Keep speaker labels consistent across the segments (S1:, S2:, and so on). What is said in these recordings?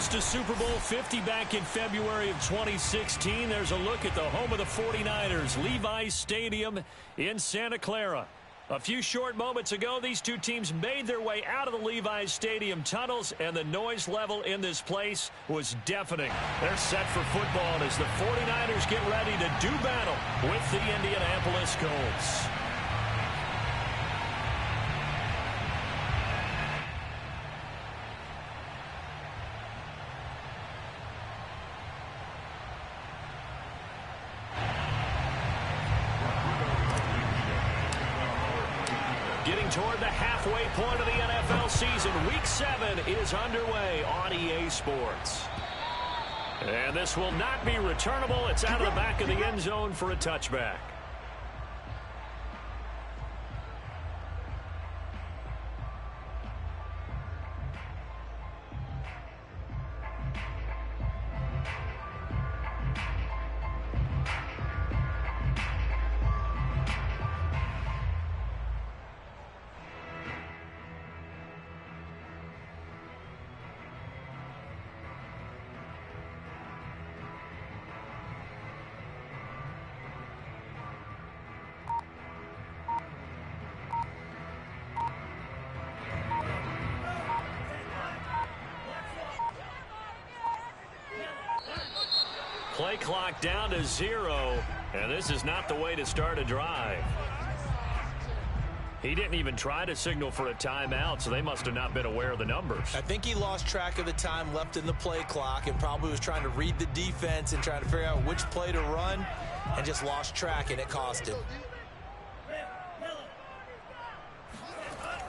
S1: Host to Super Bowl 50 back in February of 2016. There's a look at the home of the 49ers, Levi's Stadium in Santa Clara. A few short moments ago, these two teams made their way out of the Levi's Stadium tunnels, and the noise level in this place was deafening. They're set for football as the 49ers get ready to do battle with the Indianapolis Colts. Getting toward the halfway point of the NFL season, Week 7 is underway on EA Sports. And this will not be returnable. It's out of the back of the end zone for a touchback. Play clock down to 0, and this is not the way to start a drive. He didn't even try to signal for a timeout, so they must have not been aware of the numbers.
S2: I think he lost track of the time left in the play clock and probably was trying to read the defense and trying to figure out which play to run and just lost track, and it cost him.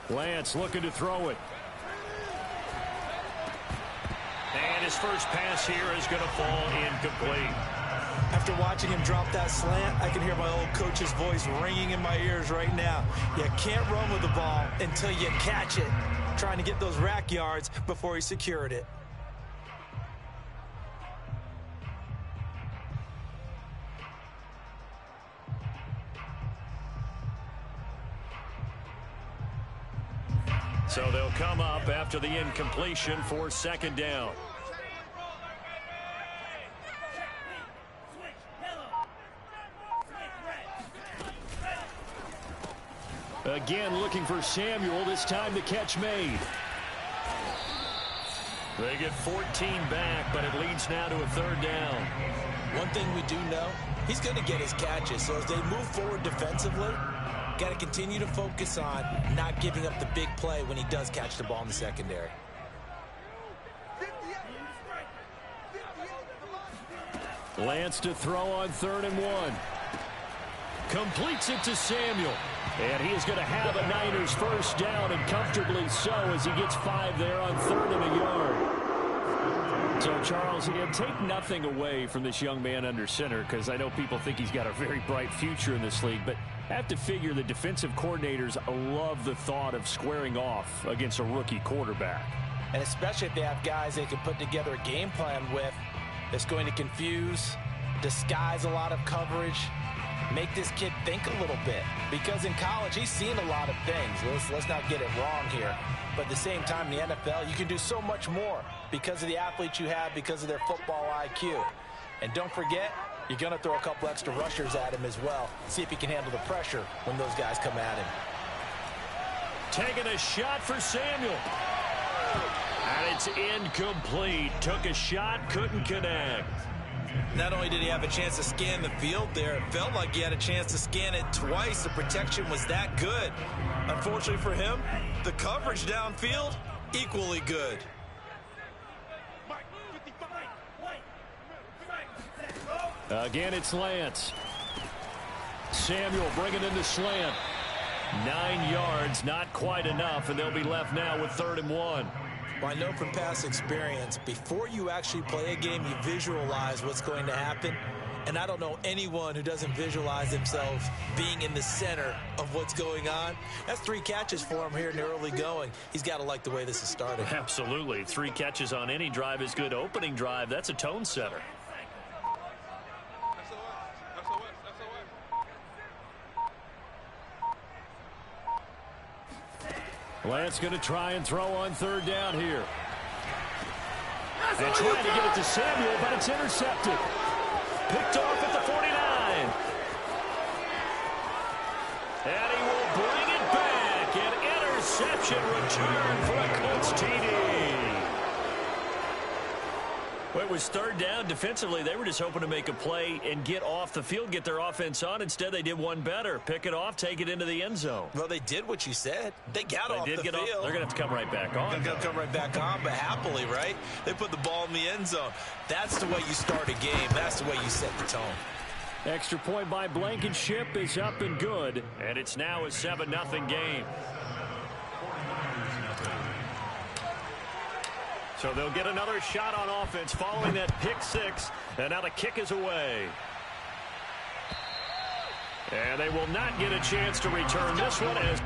S1: Lance looking to throw it. And his first pass here is going to fall incomplete.
S2: After watching him drop that slant, I can hear my old coach's voice ringing in my ears right now. You can't run with the ball until you catch it. Trying to get those rack yards before he secured it.
S1: So they'll come up after the incompletion for second down. Again looking for Samuel, this time the catch made. They get 14 back, but it leads now to a third down.
S2: One thing we do know, he's going to get his catches. So as they move forward defensively, got to continue to focus on not giving up the big play when he does catch the ball in the secondary.
S1: Lance to throw on 3rd and 1. Completes it to Samuel. And he is going to have a Niners first down, and comfortably so, as he gets 5 there on 3rd and a yard. So, Charles, take nothing away from this young man under center, because I know people think he's got a very bright future in this league, but I have to figure the defensive coordinators love the thought of squaring off against a rookie quarterback.
S2: And especially if they have guys they can put together a game plan with that's going to confuse, disguise a lot of coverage, make this kid think a little bit. Because in college, he's seen a lot of things. Let's not get it wrong here. But at the same time, in the NFL, you can do so much more because of the athletes you have, because of their football IQ. And don't forget, you're going to throw a couple extra rushers at him as well. See if he can handle the pressure when those guys come at him.
S1: Taking a shot for Samuel. And it's incomplete. Took a shot, couldn't connect.
S2: Not only did he have a chance to scan the field there, it felt like he had a chance to scan it twice. The protection was that good. Unfortunately for him, the coverage downfield, equally good.
S1: Again, it's Lance. Samuel bringing in the slant. 9 yards, not quite enough, and they'll be left now with 3rd and 1.
S2: Well, I know from past experience, before you actually play a game, you visualize what's going to happen. And I don't know anyone who doesn't visualize themselves being in the center of what's going on. That's 3 catches for him here in the early going. He's got to like the way this is starting.
S1: Absolutely. 3 catches on any drive is good. Opening drive, that's a tone setter. Lance going to try and throw on 3rd down here. And trying to get it to Samuel, but it's intercepted. Picked off at the 49. And he will bring it back. An interception return for a Colts TD. Well, it was third down. Defensively, they were just hoping to make a play and get off the field, get their offense on. Instead, they did one better. Pick it off, take it into the end zone.
S2: Well, they did what you said. They got off the field.
S1: They're going to have to come right back on.
S2: They're going to come right back on, but happily, right? They put the ball in the end zone. That's the way you start a game. That's the way you set the tone.
S1: Extra point by Blankenship is up and good, and it's now a 7-0 game. So they'll get another shot on offense following that pick six, and now the kick is away. And they will not get a chance to return this one as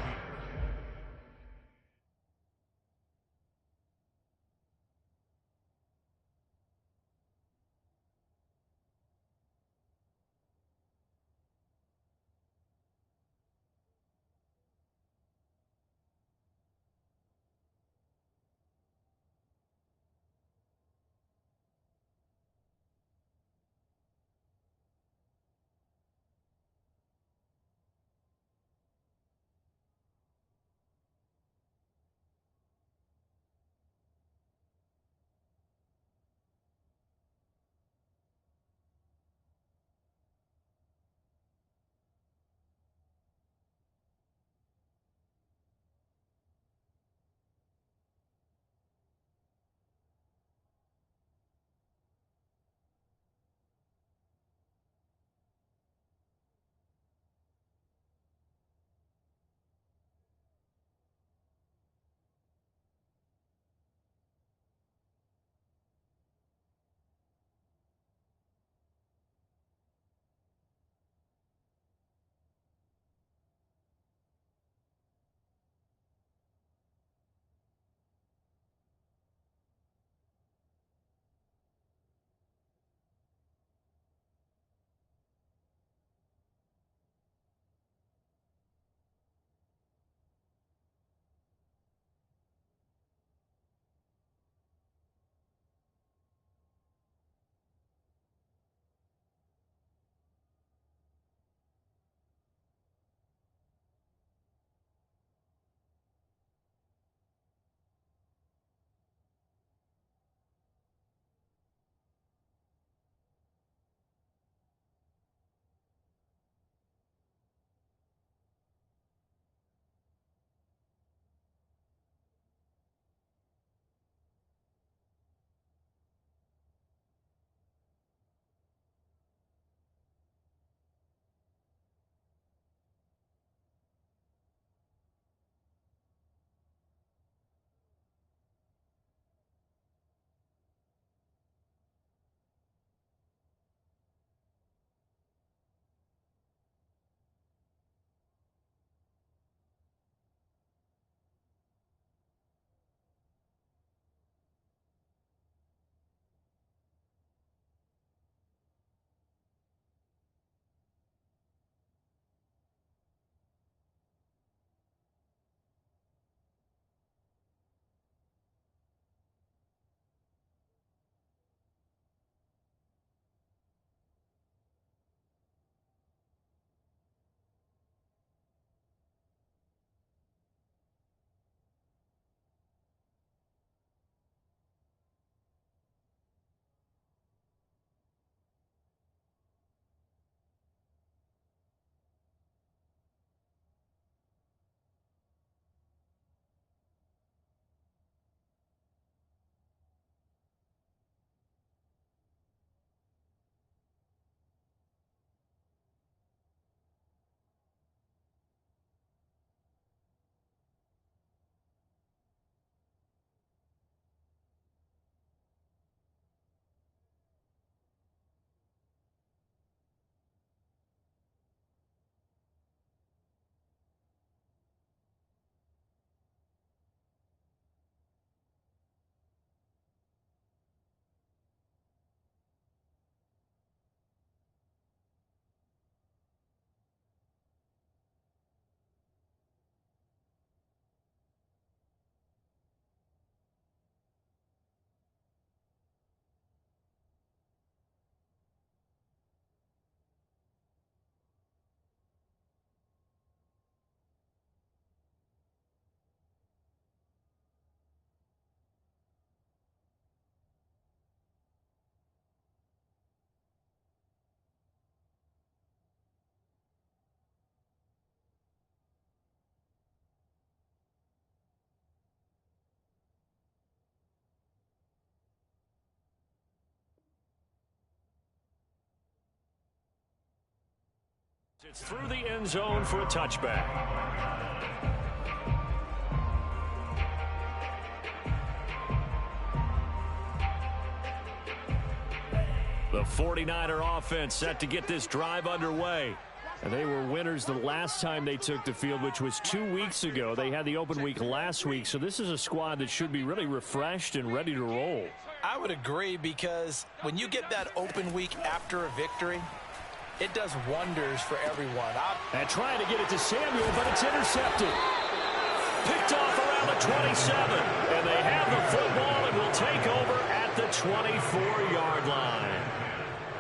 S1: It's through the end zone for a touchback. The 49er offense set to get this drive underway. And they were winners the last time they took the field, which was 2 weeks ago. They had the open week last week, so this is a squad that should be really refreshed and ready to roll.
S2: I would agree, because when you get that open week after a victory, it does wonders for everyone.
S1: And trying to get it to Samuel, but it's intercepted. Picked off around the 27. And they have the football and will take over at the 24-yard line.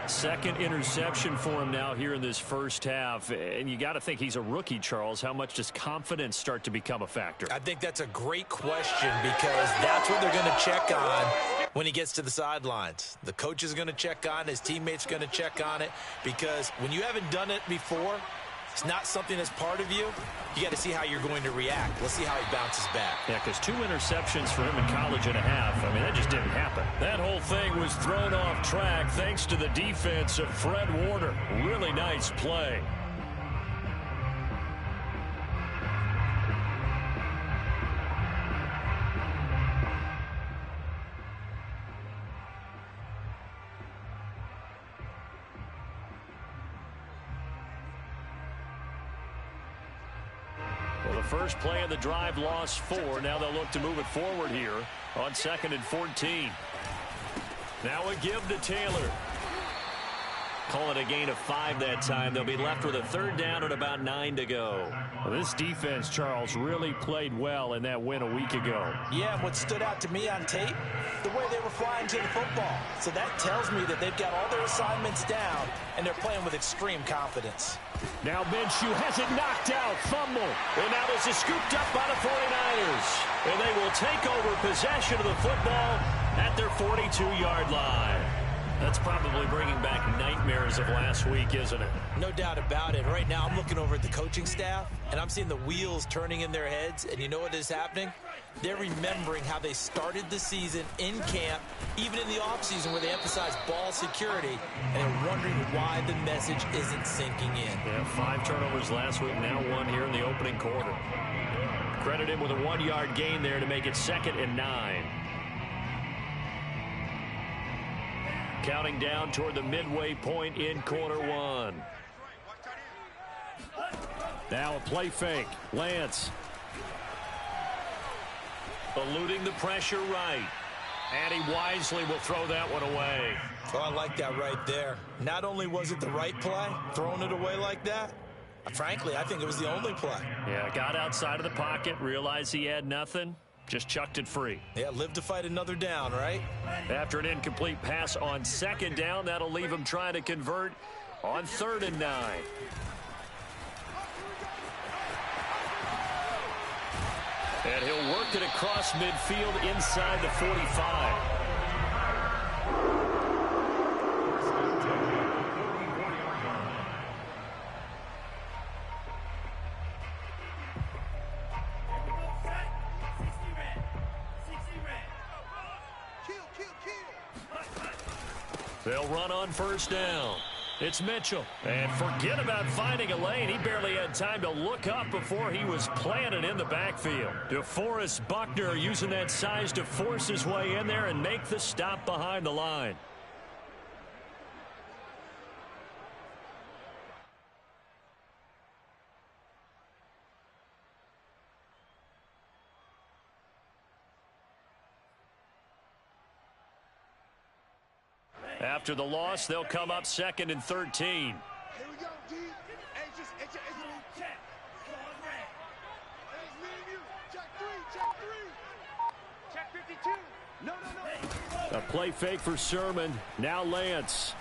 S1: Second interception for him now here in this first half. And you got to think he's a rookie, Charles. How much does confidence start to become a factor?
S2: I think that's a great question, because that's what they're going to check on when he gets to the sidelines. The coach is going to check on, his teammates going to check on it, because when you haven't done it before, it's not something that's part of you. You got to see how you're going to react. Let's see how he bounces back.
S1: Yeah, because 2 interceptions for him in college and a half. I mean, that just didn't happen. That whole thing was thrown off track thanks to the defense of Fred Warner. Really nice play. Well, the first play of the drive lost 4. Now they'll look to move it forward here on 2nd and 14. Now a give to Taylor. Call it a gain of 5 that time. They'll be left with a 3rd down and about 9 to go. Well, this defense, Charles, really played well in that win a week ago.
S2: Yeah, and what stood out to me on tape, the way they were flying to the football. So that tells me that they've got all their assignments down, and they're playing with extreme confidence.
S1: Now Minshew has it knocked out. Fumble. And now this is scooped up by the 49ers. And they will take over possession of the football at their 42-yard line. That's probably bringing back nightmares of last week, isn't it?
S2: No doubt about it. Right now I'm looking over at the coaching staff, and I'm seeing the wheels turning in their heads. And you know what is happening? They're remembering how they started the season in camp, even in the offseason where they emphasized ball security, and they're wondering why the message isn't sinking in.
S1: Yeah, 5 turnovers last week, now 1 here in the opening quarter. Credit him with a 1-yard gain there to make it 2nd and 9. Counting down toward the midway point in quarter 1. Now a play fake. Lance. Eluding the pressure right. And he wisely will throw that one away.
S2: Oh, I like that right there. Not only was it the right play, throwing it away like that, frankly, I think it was the only play.
S1: Yeah, got outside of the pocket, realized he had nothing, just chucked it free.
S2: Yeah, live to fight another down, right?
S1: After an incomplete pass on 2nd down, that'll leave him trying to convert on 3rd and 9. And he'll work it across midfield inside the 45. They'll run on 1st down. It's Mitchell. And forget about finding a lane. He barely had time to look up before he was planted in the backfield. DeForest Buckner using that size to force his way in there and make the stop behind the line. After the loss, they'll come up 2nd and 13.
S3: Here we go, D. Check. It's me and you. Check 3. Check 52. No.
S1: A play fake for Sermon. Now Lance.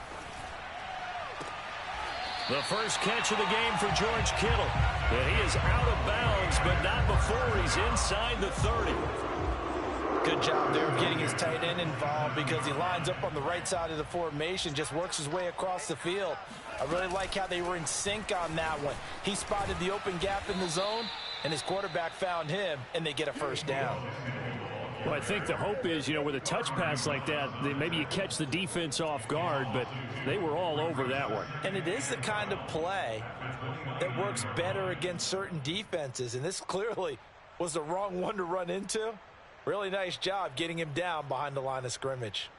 S1: The first catch of the game for George Kittle. And he is out of bounds, but not before he's inside the 30.
S2: Good job there of getting his tight end involved, because he lines up on the right side of the formation, just works his way across the field. I really like how they were in sync on that one. He spotted the open gap in the zone, and his quarterback found him, and they get a 1st down.
S1: Well, I think the hope is, with a touch pass like that, maybe you catch the defense off guard, but they were all over that one.
S2: And it is the kind of play that works better against certain defenses, and this clearly was the wrong one to run into. Really nice job getting him down behind the line of scrimmage.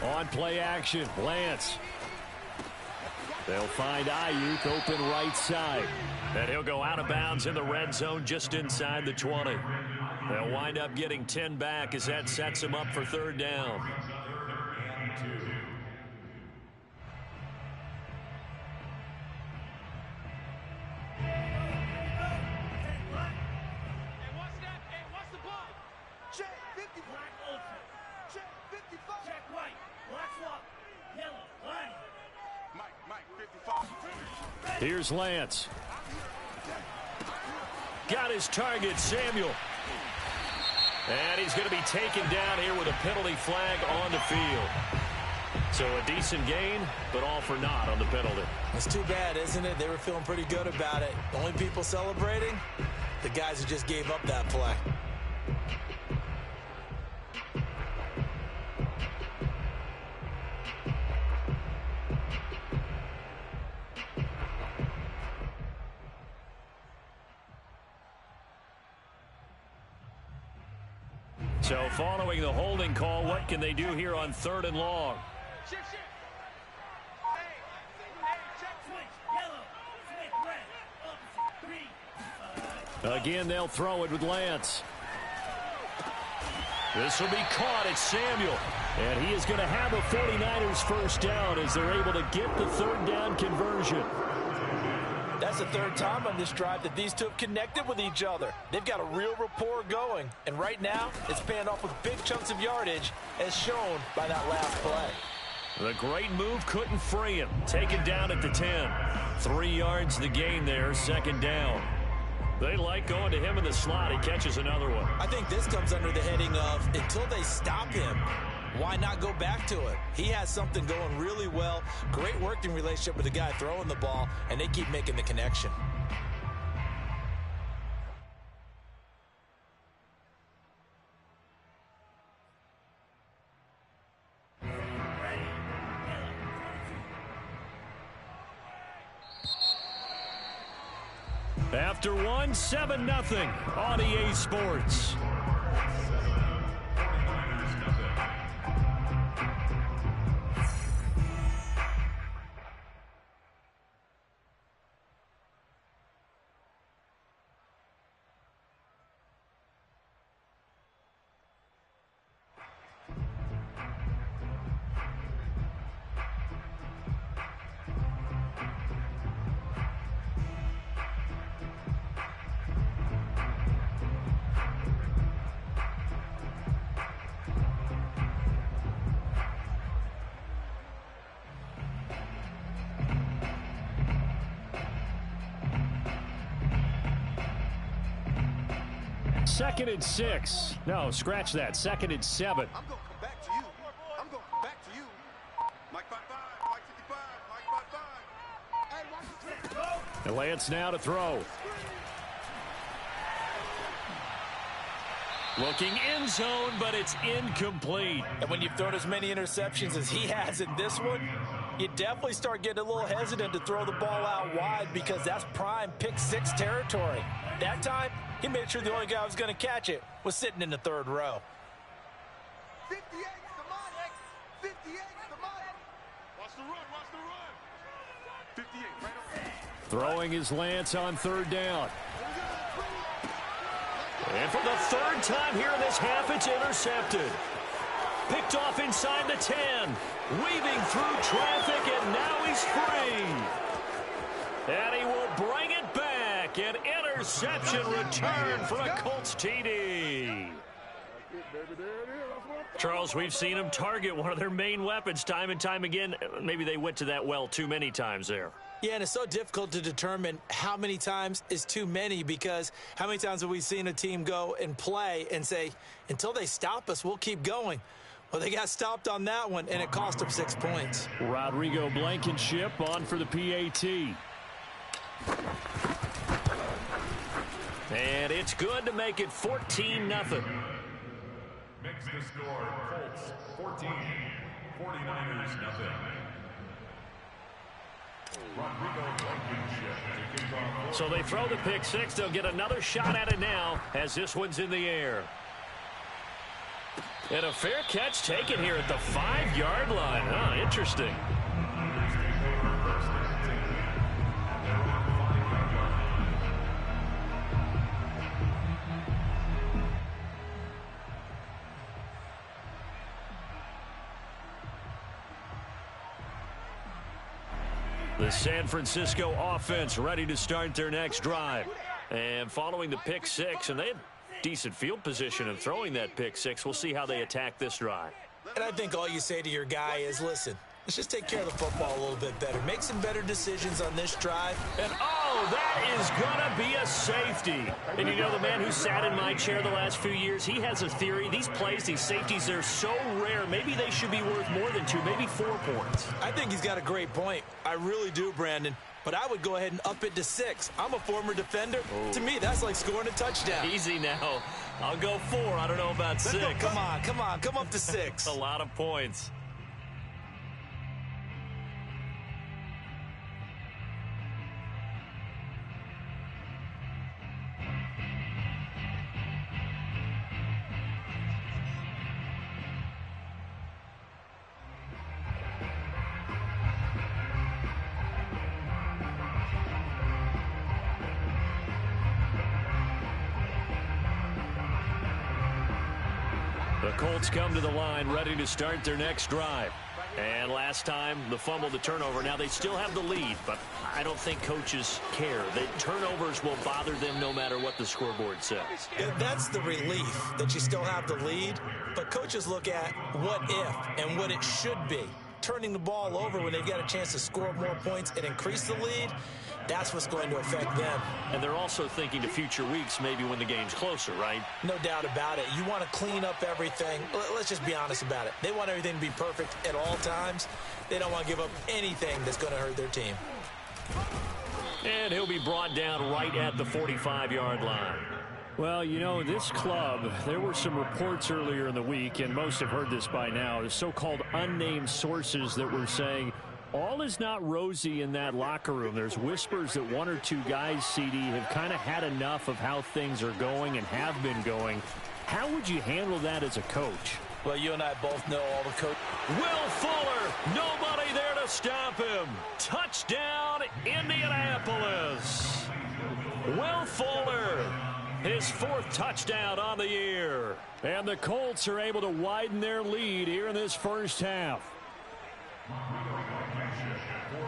S1: On play action, Lance. They'll find Ayuk open right side. And he'll go out of bounds in the red zone just inside the 20. They'll wind up getting 10 back as that sets him up for third down. Here's Lance. Got his target, Samuel. And he's going to be taken down here with a penalty flag on the field. So a decent gain, but all for naught on the penalty.
S2: It's too bad, isn't it? They were feeling pretty good about it. The only people celebrating, the guys who just gave up that play.
S1: So following the holding call, what can they do here on 3rd and long? Again, they'll throw it with Lance. This will be caught. It's Samuel. And he is going to have a 49ers first down as they're able to get the 3rd down conversion.
S2: That's the 3rd time on this drive that these two have connected with each other. They've got a real rapport going. And right now, it's paying off with big chunks of yardage, as shown by that last play.
S1: The great move couldn't free him. Taken down at the 10. 3 yards the gain there, 2nd down. They like going to him in the slot. He catches another one.
S2: I think this comes under the heading of, until they stop him, why not go back to it? He has something going really well. Great working relationship with the guy throwing the ball, and they keep making the connection.
S1: After 1, 7-0 on EA Sports. Second and 6. No, scratch that. 2nd and 7.
S3: I'm going to come back to you. I'm going to come back to you. Mike 5-5, Mike 55, Mike 5-5. Hey, watch the
S1: And Lance now to throw. Looking end zone, but it's incomplete.
S2: And when you've thrown as many interceptions as he has in this one, you definitely start getting a little hesitant to throw the ball out wide because that's prime pick 6 territory. That time, he made sure the only guy who was going to catch it was sitting in the 3rd row.
S3: 58's the Mike. 58's the Mike. Watch the run, watch the run. 58, right up.
S1: Throwing his Lance on 3rd down. And for the 3rd time here in this half, it's intercepted. Picked off inside the 10. Weaving through traffic, and now he's free. And he will bring it back. An interception return for a Colts TD. Charles, we've seen them target one of their main weapons time and time again. Maybe they went to that well too many times there.
S2: Yeah, and it's so difficult to determine how many times is too many, because how many times have we seen a team go and play and say, until they stop us, we'll keep going. Well, they got stopped on that one, and it cost them 6 points.
S1: Rodrigo Blankenship on for the PAT. And it's good to make it 14-0.
S4: Makes the score Colts 14, 49ers nothing.
S1: So they throw the pick six. They'll get another shot at it now as this one's in the air. And a fair catch taken here at the 5-yard line. Oh, interesting. The San Francisco offense ready to start their next drive. And following the pick six, and they had decent field position in throwing that pick six. We'll see how they attack this drive.
S2: And I think all you say to your guy is, listen, let's just take care of the football a little bit better. Make some better decisions on this drive.
S1: And, oh, that is going to be a safety. And you know, the man who sat in my chair the last few years, he has a theory. These plays, these safeties, they're so rare. Maybe they should be worth more than 2, maybe 4 points.
S2: I think he's got a great point. I really do, Brandon. But I would go ahead and up it to 6. I'm a former defender. Oh. To me, that's like scoring a touchdown.
S1: Easy now. I'll go 4. I don't know about 6.
S2: Come on. Come up to 6.
S1: A lot of points. The Colts come to the line ready to start their next drive. And last time, the fumble, the turnover. Now they still have the lead, but I don't think coaches care. The turnovers will bother them no matter what the scoreboard says.
S2: Yeah, that's the relief, that you still have the lead. But coaches look at what if and what it should be. Turning the ball over when they've got a chance to score more points and increase the lead, that's what's going to affect them.
S1: And they're also thinking to future weeks, maybe when the game's closer, right?
S2: No doubt about it. You want to clean up everything. Let's just be honest about it. They want everything to be perfect at all times. They don't want to give up anything that's going to hurt their team.
S1: And he'll be brought down right at the 45-yard line. Well, you know, this club, there were some reports earlier in the week, and most have heard this by now, the so-called unnamed sources that were saying all is not rosy in that locker room. There's whispers that 1 or 2 guys, CD, have kind of had enough of how things are going and have been going. How would you handle that as a coach?
S2: Well, you and I both know all the coach.
S1: Will Fuller, nobody there to stop him. Touchdown, Indianapolis. Will Fuller, his 4th touchdown on the year. And the Colts are able to widen their lead here in this first half.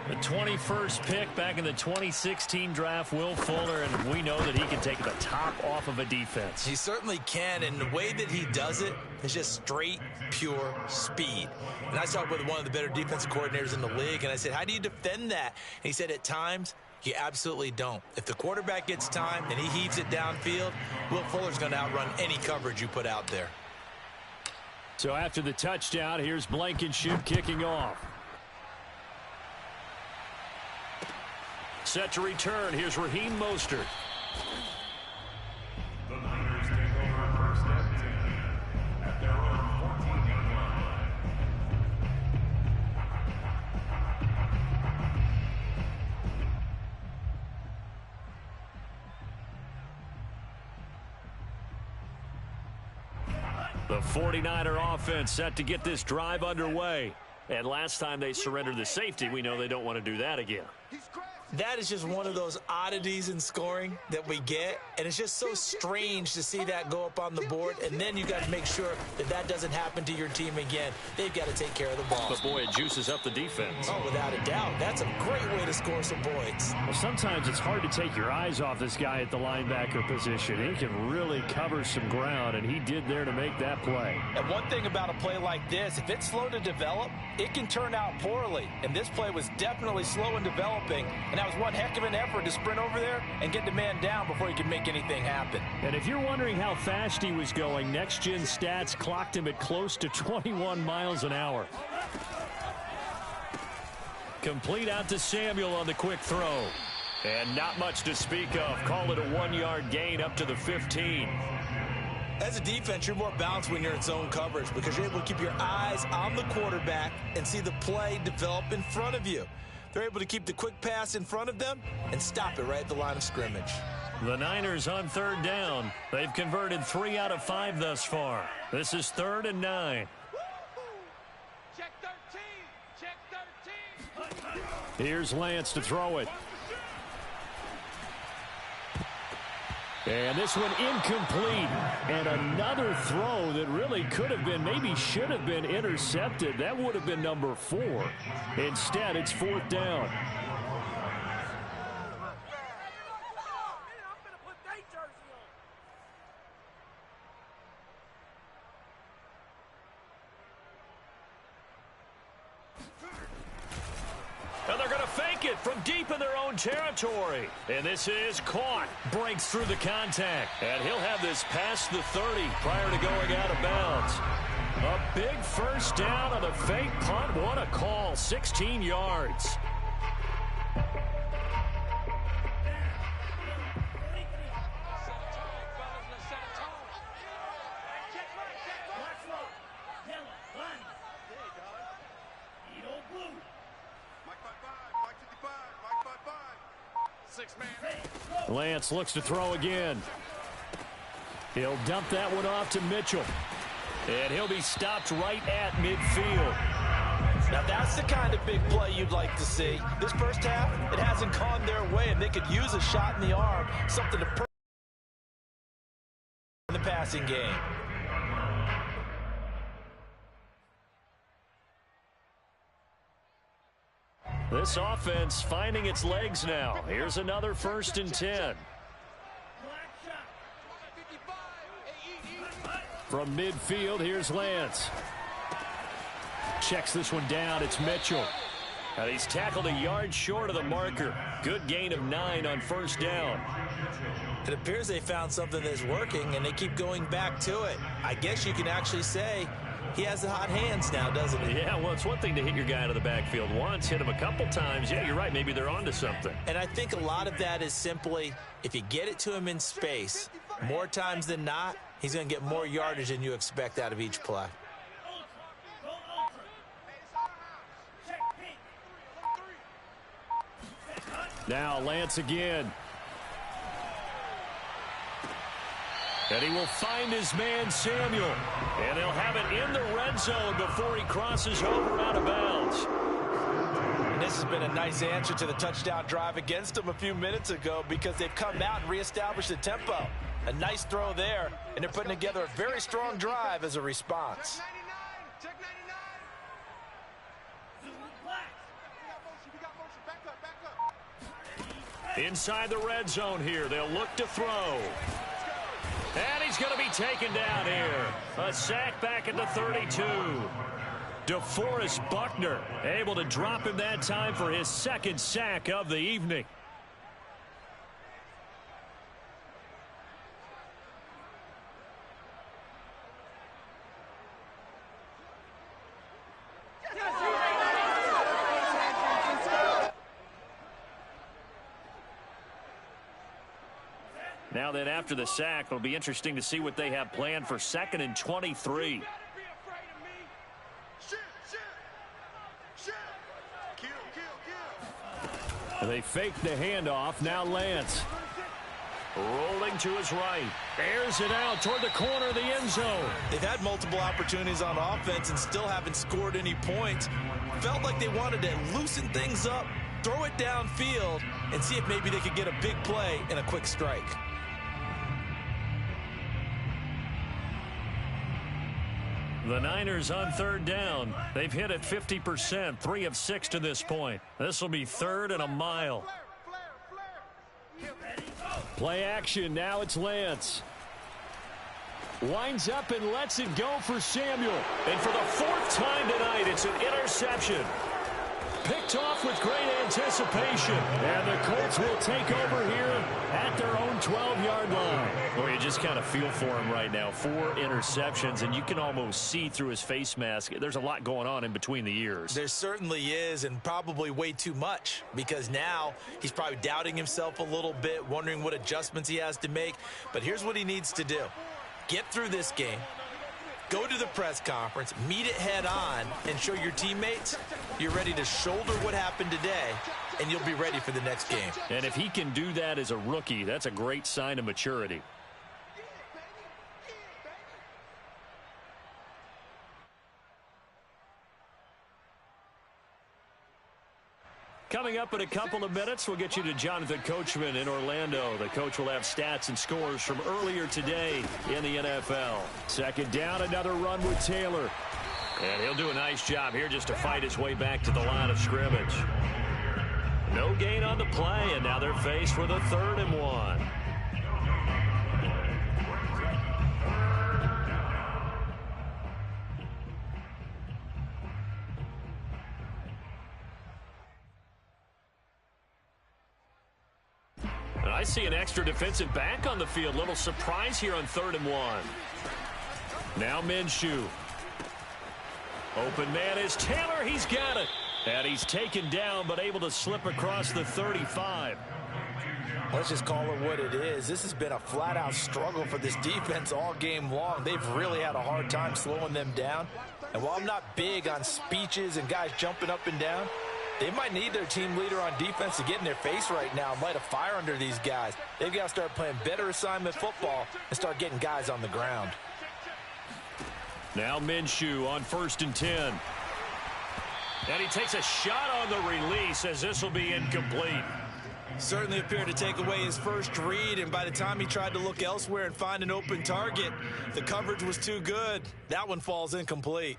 S1: The 21st pick back in the 2016 draft, Will Fuller, and we know that he can take the top off of a defense.
S2: He certainly can, and the way that he does it is just straight, pure speed. And I talked with one of the better defensive coordinators in the league, and I said, how do you defend that? And he said, at times, you absolutely don't. If the quarterback gets time and he heaves it downfield, Will Fuller's going to outrun any coverage you put out there.
S1: So after the touchdown, here's Blankenship kicking off. Set to return. Here's Raheem Mostert.
S4: The Niners take over first and 10 at their own 14-yard line.
S1: The 49er offense set to get this drive underway. And last time they surrendered the safety, we know they don't want to do that again.
S3: He's crashing.
S2: That is just one of those oddities in scoring that we get, and it's just so strange to see that go up on the board, and then you got to make sure that that doesn't happen to your team again. They've got to take care of the ball.
S1: But, boy, it juices up the defense.
S2: Oh, without a doubt. That's a great way to score some points.
S1: Well, sometimes it's hard to take your eyes off this guy at the linebacker position. He can really cover some ground, and he did there to make that play.
S2: And one thing about a play like this, if it's slow to develop, it can turn out poorly. And this play was definitely slow in developing, and that was one heck of an effort to sprint over there and get the man down before he could make anything happen.
S1: And if you're wondering how fast he was going, Next Gen Stats clocked him at close to 21 miles an hour. Complete out to Samuel on the quick throw. And not much to speak of. Call it a 1-yard gain up to the 15.
S2: As a defense, you're more balanced when you're in zone coverage because you're able to keep your eyes on the quarterback and see the play develop in front of you. They're able to keep the quick pass in front of them and stop it right at the line of scrimmage.
S1: The Niners on 3rd down. They've converted 3 out of 5 thus far. This is 3rd and 9.
S3: Check 13. Check 13.
S1: Here's Lance to throw it. And this one incomplete. And another throw that really could have been, maybe should have been intercepted. That would have been number 4. Instead, it's 4th down. And they're going to fake it from deep in their own territory. And this is caught. Breaks through the contact. And he'll have this past the 30 prior to going out of bounds. A big first down on the fake punt. What a call. 16 yards. Lance looks to throw again. He'll dump that one off to Mitchell. And he'll be stopped right at midfield.
S2: Now that's the kind of big play you'd like to see. This first half, it hasn't gone their way, and they could use a shot in the arm, something to put in the passing game.
S1: This offense finding its legs now. Here's another 1st and 10. From midfield, here's Lance. Checks this one down. It's Mitchell. And he's tackled a yard short of the marker. Good gain of 9 on 1st down.
S2: It appears they found something that's working, and they keep going back to it. I guess you can actually say he has the hot hands now, doesn't he?
S1: Yeah, well, it's one thing to hit your guy out of the backfield once, hit him a couple times. Yeah, you're right. Maybe they're onto something.
S2: And I think a lot of that is simply if you get it to him in space, more times than not, he's going to get more yardage than you expect out of each play.
S1: Now Lance again. And he will find his man Samuel. And they'll have it in the red zone before he crosses over out of bounds.
S2: And this has been a nice answer to the touchdown drive against them a few minutes ago because they've come out and reestablished the tempo. A nice throw there, and they're putting together a very strong drive as a response.
S3: Check 99. We got motion. Back up.
S1: Inside the red zone here. They'll look to throw. And he's going to be taken down here. A sack back at the 32. DeForest Buckner able to drop him that time for his 2nd sack of the evening. Now then, after the sack, it'll be interesting to see what they have planned for 2nd and 23. And they fake the handoff. Now Lance. Rolling to his right. Airs it out toward the corner of the end zone.
S2: They've had multiple opportunities on offense and still haven't scored any points. Felt like they wanted to loosen things up, throw it downfield and see if maybe they could get a big play and a quick strike.
S1: The Niners on third down. They've hit it 50%, 3 of 6 to this point. This will be 3rd and a mile. Play action. Now it's Lance. Winds up and lets it go for Samuel. And for the 4th time tonight, it's an interception. Picked off with great anticipation. And the Colts will take over here at their own 12-yard line. Well, you just kind of feel for him right now. 4 interceptions, and you can almost see through his face mask. There's a lot going on in between the ears.
S2: There certainly is, and probably way too much, because now he's probably doubting himself a little bit, wondering what adjustments he has to make. But here's what he needs to do. Get through this game. Go to the press conference, meet it head on, and show your teammates you're ready to shoulder what happened today, and you'll be ready for the next game.
S1: And if he can do that as a rookie, that's a great sign of maturity. Coming up in a couple of minutes, we'll get you to Jonathan Coachman in Orlando. The coach will have stats and scores from earlier today in the NFL. 2nd down, another run with Taylor. And he'll do a nice job here just to fight his way back to the line of scrimmage. No gain on the play, and now they're faced with a 3rd and 1. I see an extra defensive back on the field. Little surprise here on 3rd and 1. Now Minshew. Open man is Taylor. He's got it. And he's taken down, but able to slip across the 35.
S2: Let's just call it what it is. This has been a flat-out struggle for this defense all game long. They've really had a hard time slowing them down. And while I'm not big on speeches and guys jumping up and down, they might need their team leader on defense to get in their face right now and light a fire under these guys. They've got to start playing better assignment football and start getting guys on the ground.
S1: Now Minshew on 1st and 10. And he takes a shot on the release as this will be incomplete.
S2: Certainly appeared to take away his first read, and by the time he tried to look elsewhere and find an open target, the coverage was too good. That one falls incomplete.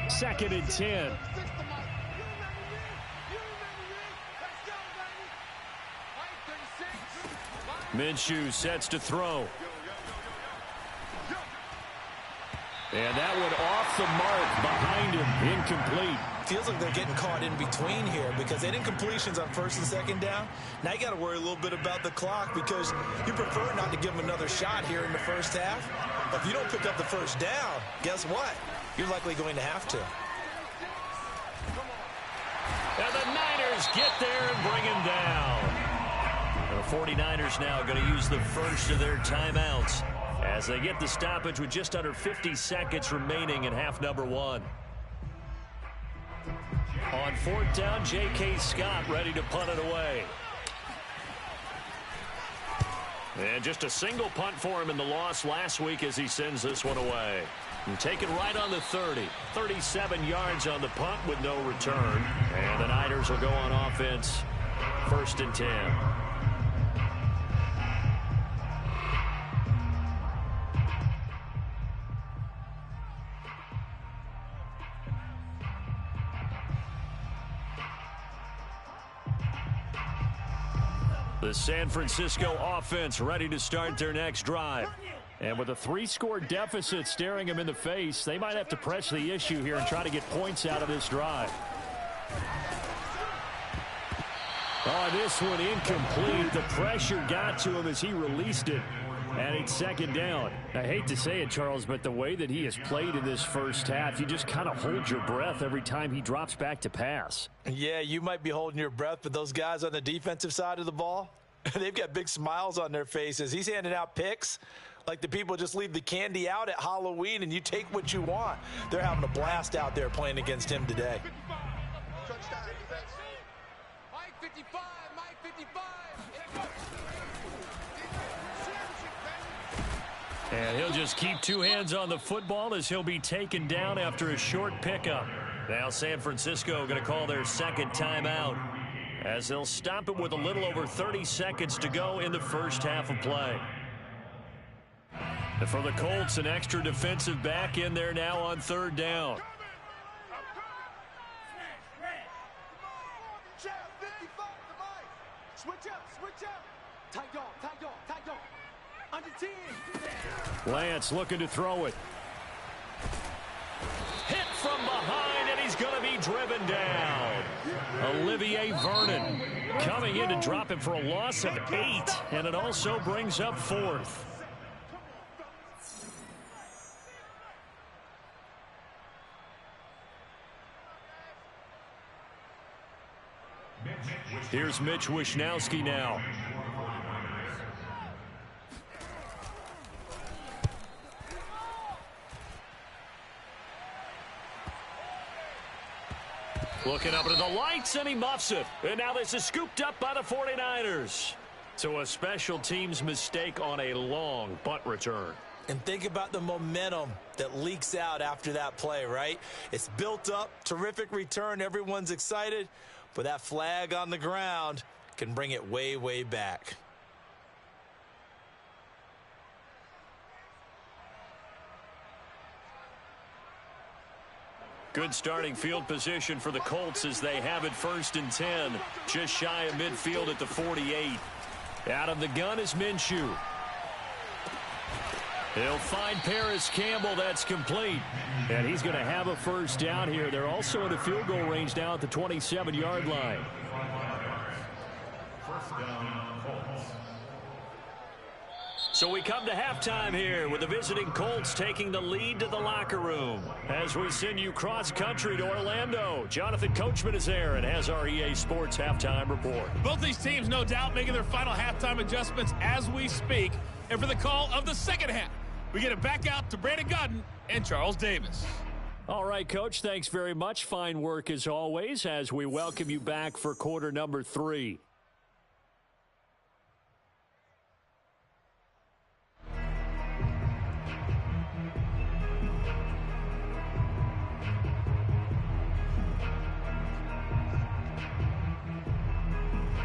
S1: Second and 10. Minshew sets to throw. And that one off the mark behind him, incomplete.
S2: Feels like they're getting caught in between here because they didn't completions on 1st and 2nd down. Now you got to worry a little bit about the clock because you prefer not to give them another shot here in the first half. But if you don't pick up the 1st down, guess what? You're likely going to have to.
S1: And the Niners get there and bring him down. The 49ers now going to use the first of their timeouts as they get the stoppage with just under 50 seconds remaining in half number 1. On 4th down, J.K. Scott ready to punt it away. And just a single punt for him in the loss last week as he sends this one away. And take it right on the 30. 37 yards on the punt with no return. And the Niners will go on offense. 1st and 10. The San Francisco offense ready to start their next drive. And with a 3-score deficit staring them in the face, they might have to press the issue here and try to get points out of this drive. Oh, this one incomplete. The pressure got to him as he released it. And it's 2nd down. I hate to say it, Charles, but the way that he has played in this first half, you just kind of hold your breath every time he drops back to pass.
S2: Yeah, you might be holding your breath, but those guys on the defensive side of the ball, they've got big smiles on their faces. He's handing out picks like the people just leave the candy out at Halloween and you take what you want. They're having a blast out there playing against him today.
S3: 55, Mike, 55.
S1: And he'll just keep two hands on the football as he'll be taken down after a short pickup. Now San Francisco going to call their second timeout as they'll stop it with a little over 30 seconds to go in the first half of play. And for the Colts, an extra defensive back in there now on third down.
S3: Switch up. Tight dog. Under 10.
S1: Lance looking to throw it. Hit from behind, and he's going to be driven down. Olivier Vernon coming in to drop it for a loss of 8, and it also brings up fourth. Here's Mitch Wishnowsky now. Looking up into the lights, and he muffs it. And now this is scooped up by the 49ers. So a special teams mistake on a long punt return.
S2: And think about the momentum that leaks out after that play, right? It's built up, terrific return, everyone's excited, but that flag on the ground can bring it way, way back.
S1: Good starting field position for the Colts as they have it 1st and 10. Just shy of midfield at the 48. Out of the gun is Minshew. He'll find Paris Campbell. That's complete. And he's going to have a first down here. They're also in a field goal range now at the 27-yard line.
S4: First down, Colts.
S1: So we come to halftime here with the visiting Colts taking the lead to the locker room. As we send you cross-country to Orlando, Jonathan Coachman is there and has our EA Sports halftime report.
S5: Both these teams, no doubt, making their final halftime adjustments as we speak. And for the call of the second half, we get it back out to Brandon Gutton and Charles Davis.
S1: All right, Coach, thanks very much. Fine work as always as we welcome you back for quarter number 3.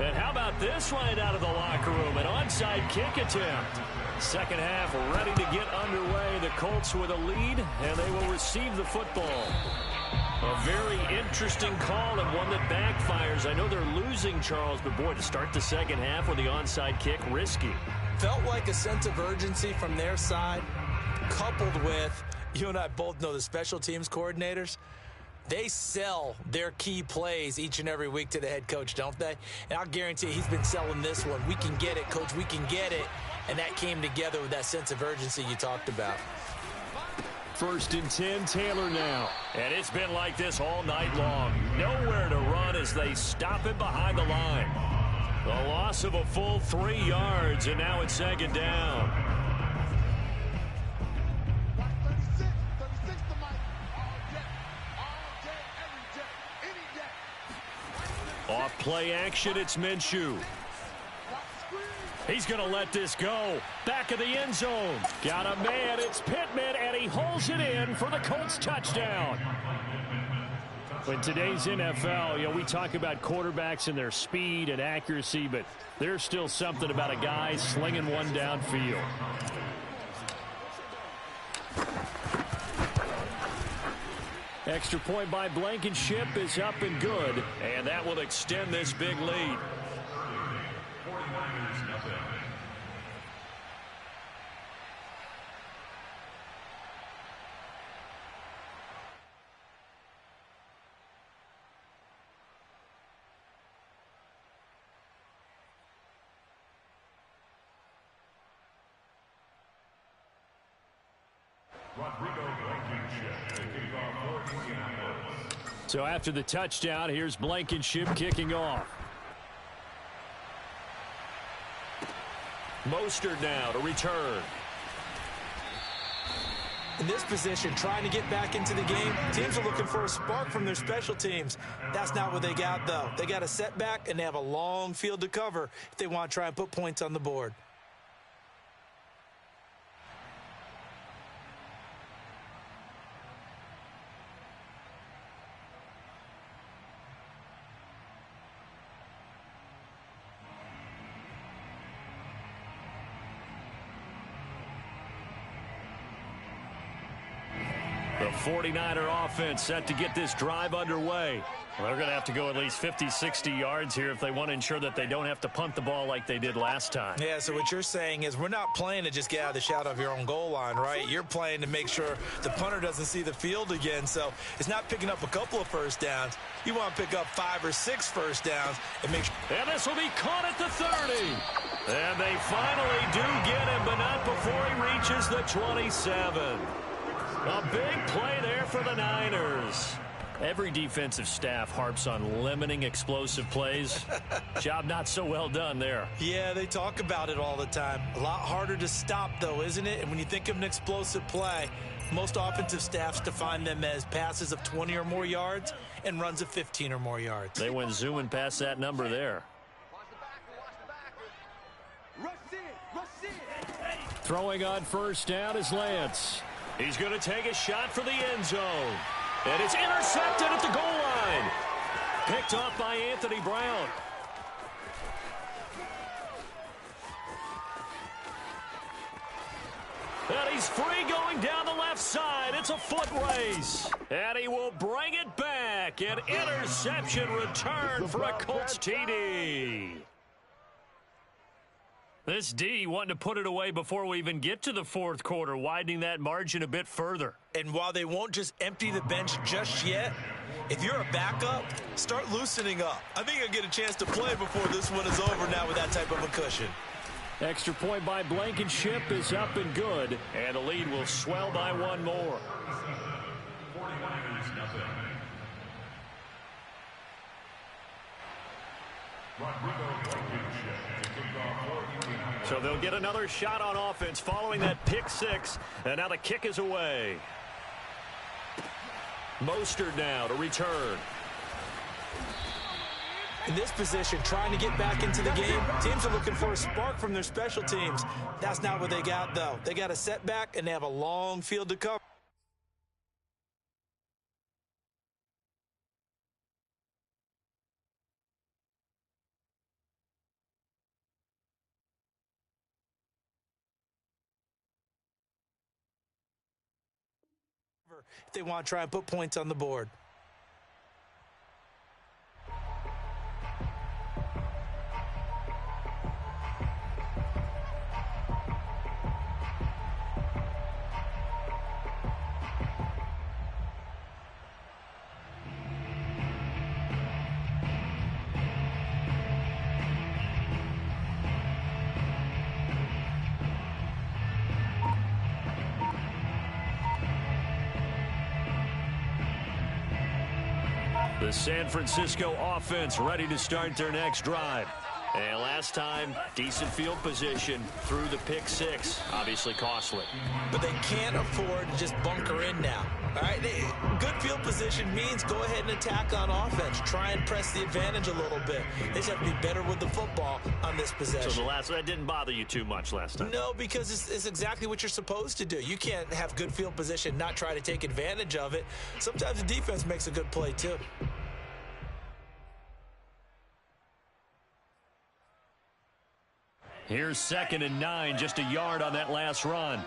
S1: And how about this right out of the locker room? An onside kick attempt. Second half ready to get underway. The Colts with a lead, and they will receive the football. A very interesting call and one that backfires. I know they're losing, Charles, but boy, to start the second half with the onside kick, risky.
S2: Felt like a sense of urgency from their side, coupled with, you and I both know the special teams coordinators, they sell their key plays each and every week to the head coach, don't they? And I'll guarantee you he's been selling this one. We can get it, Coach. We can get it. And that came together with that sense of urgency you talked about.
S1: 1st and 10, Taylor now. And it's been like this all night long. Nowhere to run as they stop it behind the line. The loss of a full 3 yards, and now it's second down.
S3: 36 to Mike. All day, every day, any day.
S1: Off play action, it's Minshew. He's going to let this go. Back of the end zone. Got a man. It's Pittman, and he holds it in for the Colts touchdown. In today's NFL, we talk about quarterbacks and their speed and accuracy, but there's still something about a guy slinging one downfield. Extra point by Blankenship is up and good, and that will extend this big lead.
S4: 49ers, nothing. Rodrigo Blankenship kicking off for Indianapolis.
S1: So after the touchdown, here's Blankenship kicking off. Mostert now to return.
S2: In this position, trying to get back into the game, teams are looking for a spark from their special teams. That's not what they got, though. They got a setback, and they have a long field to cover if they want to try and put points on the board.
S1: The 49er offense set to get this drive underway.
S6: Well, they're going to have to go at least 50, 60 yards here if they want to ensure that they don't have to punt the ball like they did last time.
S2: Yeah, so what you're saying is we're not playing to just get out of the shadow of your own goal line, right? You're playing to make sure the punter doesn't see the field again. So it's not picking up a couple of first downs. You want to pick up 5 or 6 first downs and make sure.
S1: And this will be caught at the 30. And they finally do get him, but not before he reaches the 27. A big play there for the Niners.
S6: Every defensive staff harps on limiting explosive plays. Job not so well done there.
S2: Yeah, they talk about it all the time. A lot harder to stop, though, isn't it? And when you think of an explosive play, most offensive staffs define them as passes of 20 or more yards and runs of 15 or more yards.
S6: They went zooming past that number there.
S1: Throwing on first down is Lance. He's going to take a shot for the end zone. And it's intercepted at the goal line. Picked off by Anthony Brown. And he's free going down the left side. It's a foot race. And he will bring it back. An interception return for a Colts TD.
S6: This D wanting to put it away before we even get to the fourth quarter, widening that margin a bit further.
S2: And while they won't just empty the bench just yet, if you're a backup, start loosening up. I think you'll get a chance to play before this one is over now with that type of a cushion.
S1: Extra point by Blankenship is up and good.
S6: And the lead will swell by one more.
S1: So they'll get another shot on offense following that pick six. And now the kick is away. Mostert now to return.
S2: In this position, trying to get back into the game, teams are looking for a spark from their special teams. That's not what they got, though. They got a setback, and they have a long field to cover. If they want to try and put points on the board.
S1: The San Francisco offense ready to start their next drive.
S6: And last time, decent field position through the pick six. Obviously costly.
S2: But they can't afford to just bunker in now. All right, good field position means go ahead and attack on offense. Try and press the advantage a little bit. They just have to be better with the football on this possession.
S6: So that didn't bother you too much last time?
S2: No, because it's exactly what you're supposed to do. You can't have good field position, not try to take advantage of it. Sometimes the defense makes a good play too.
S1: Here's 2nd and 9, just a yard on that last run.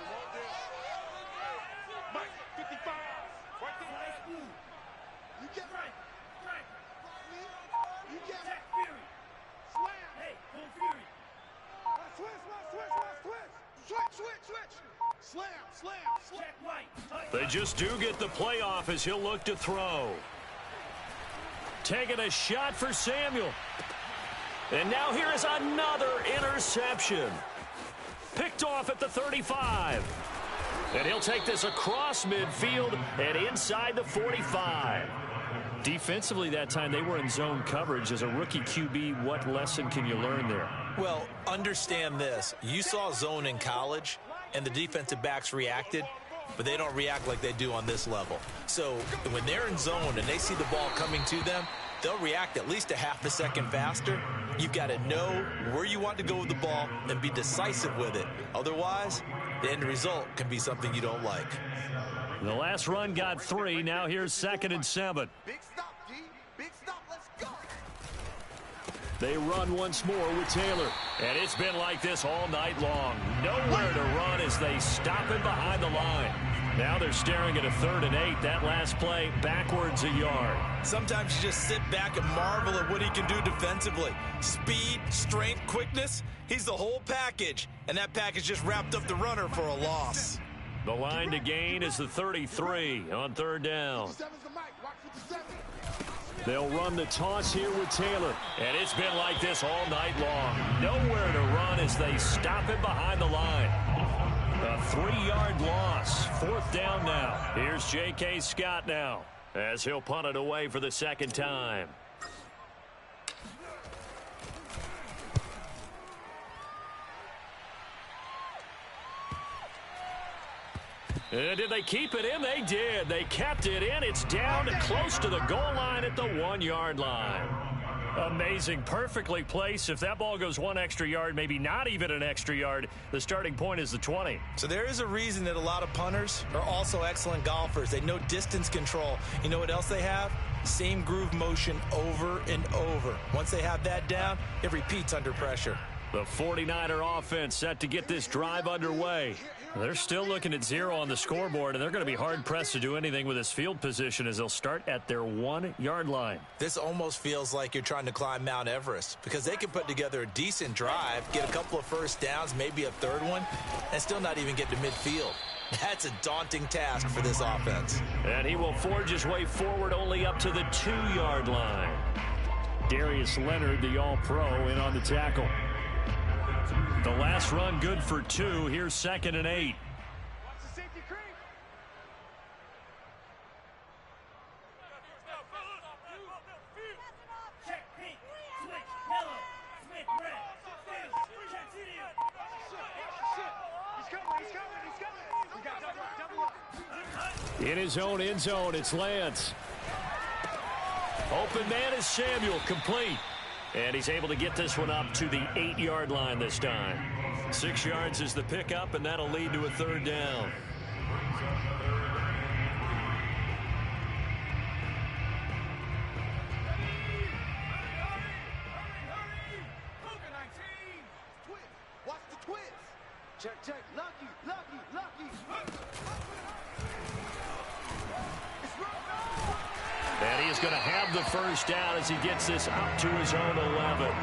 S1: They just do get the playoff as he'll look to throw. Taking a shot for Samuel. And now here is another interception. Picked off at the 35. And he'll take this across midfield and inside the 45.
S6: Defensively that time, they were in zone coverage. As a rookie QB, what lesson can you learn there?
S2: Well, understand this. You saw zone in college, and the defensive backs reacted. but they don't react like they do on this level. So when they're in zone and they see the ball coming to them, they'll react at least a half a second faster. You've got to know where you want to go with the ball and be decisive with it. Otherwise, the end result can be something you don't like.
S1: The last run got 3. Now here's 2nd and 7.
S3: Big stop, D. Big stop. Let's go.
S1: They run once more with Taylor. And it's been like this all night long. Nowhere to run as they stop him behind the line. Now they're staring at a 3rd and 8. That last play backwards a yard.
S2: Sometimes you just sit back and marvel at what he can do defensively. Speed, strength, quickness. He's the whole package. And that package just wrapped up the runner for a loss.
S1: The line to gain is the 33 on 3rd down.
S3: 57's the mic. Watch 57.
S1: They'll run the toss here with Taylor. And it's been like this all night long. Nowhere to run as they stop him behind the line. A 3-yard loss. 4th down now. Here's J.K. Scott now as he'll punt it away for the 2nd time. Did they keep it in? They did. They kept it in. It's down to close to the goal line at the 1-yard line. Amazing. Perfectly placed. If that ball goes 1 extra yard, maybe not even an extra yard, the starting point is the 20.
S2: So there is a reason that a lot of punters are also excellent golfers. They know distance control. You know what else they have? Same groove motion over and over. Once they have that down, it repeats under pressure.
S1: The 49er offense set to get this drive underway. They're still looking at 0 on the scoreboard, and they're going to be hard-pressed to do anything with this field position as they'll start at their 1-yard line.
S2: This almost feels like you're trying to climb Mount Everest because they can put together a decent drive, get a couple of first downs, maybe a 3rd one, and still not even get to midfield. That's a daunting task for this offense.
S1: And he will forge his way forward only up to the 2-yard line. Darius Leonard, the All-Pro, in on the tackle. The last run good for 2. Here's 2nd and 8.
S3: Watch the safety creep.
S1: In his own end zone, it's Lance. Open man is Samuel, complete. And he's able to get this one up to the 8-yard line this time. 6 yards is the pickup, and that'll lead to a 3rd down.
S3: Watch the twist. Check, check. Lucky, lucky, lucky.
S1: And he is going to have the first down as he gets this up to his own 11.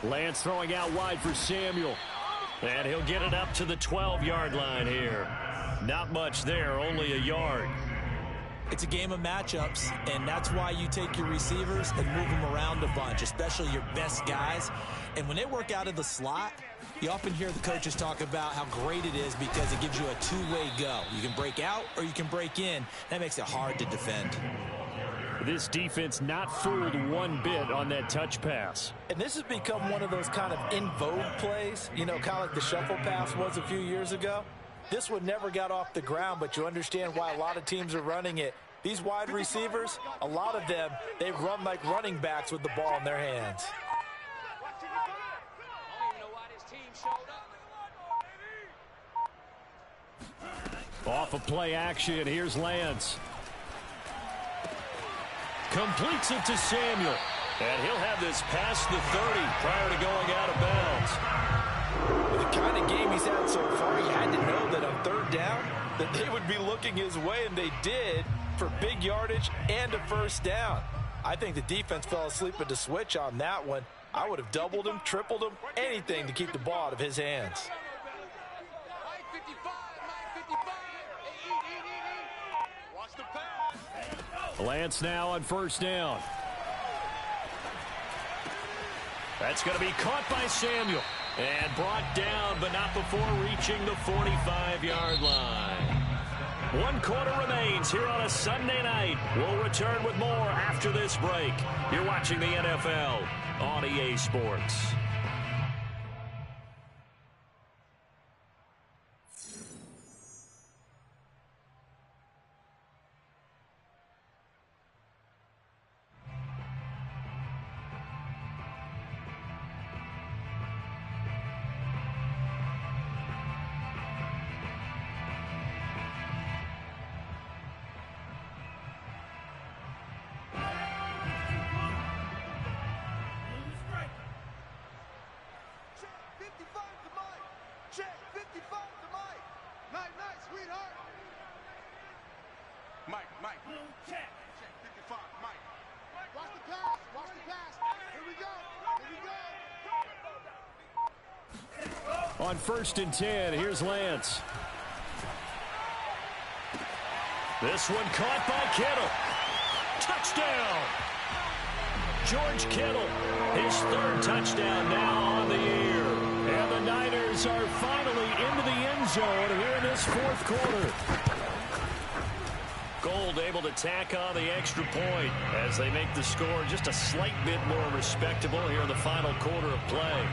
S1: Lance throwing out wide for Samuel. And he'll get it up to the 12-yard line here. Not much there, only a yard.
S2: It's a game of matchups, and that's why you take your receivers and move them around a bunch, especially your best guys. And when they work out of the slot, you often hear the coaches talk about how great it is because it gives you a two-way go. You can break out or you can break in. That makes it hard to defend.
S1: This defense not fooled one bit on that touch pass.
S2: And this has become one of those kind of in vogue plays, you know, kind of like the shuffle pass was a few years ago. This one never got off the ground, but you understand why a lot of teams are running it. These wide receivers, a lot of them, they run like running backs with the ball in their hands.
S1: Off of play action, here's Lance. Completes it to Samuel. And he'll have this past the 30 prior to going out of bounds.
S2: With the kind of game he's had so far, he had to know that on third down, that they would be looking his way, and they did, for big yardage and a first down. I think the defense fell asleep at the switch on that one. I would have doubled him, tripled him, anything to keep the ball out of his hands.
S3: 55, Mike, 55. Hey, eat. Watch the pass.
S1: Lance now on first down. That's going to be caught by Samuel. And brought down, but not before reaching the 45-yard line. 1 quarter remains here on a Sunday night. We'll return with more after this break. You're watching the NFL on EA Sports.
S3: Mike. Check 55, Mike. Watch the pass. Here we go.
S1: On 1st and 10, here's Lance. This one caught by Kittle. Touchdown! George Kittle, his 3rd touchdown now on the year. And the Niners are finally into the end zone here in this 4th quarter. Gold able to tack on the extra point as they make the score just a slight bit more respectable here in the final quarter of play.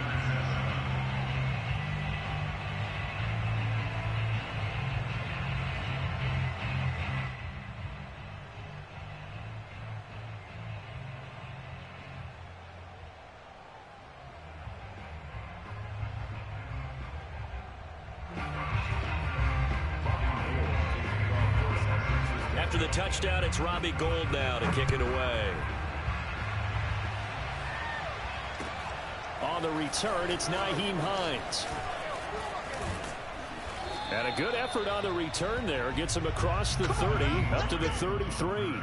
S1: After the touchdown, it's Robbie Gould now to kick it away. On the return, it's Nyheim Hines. And a good effort on the return there. Gets him across the 30, up to the 33.
S4: The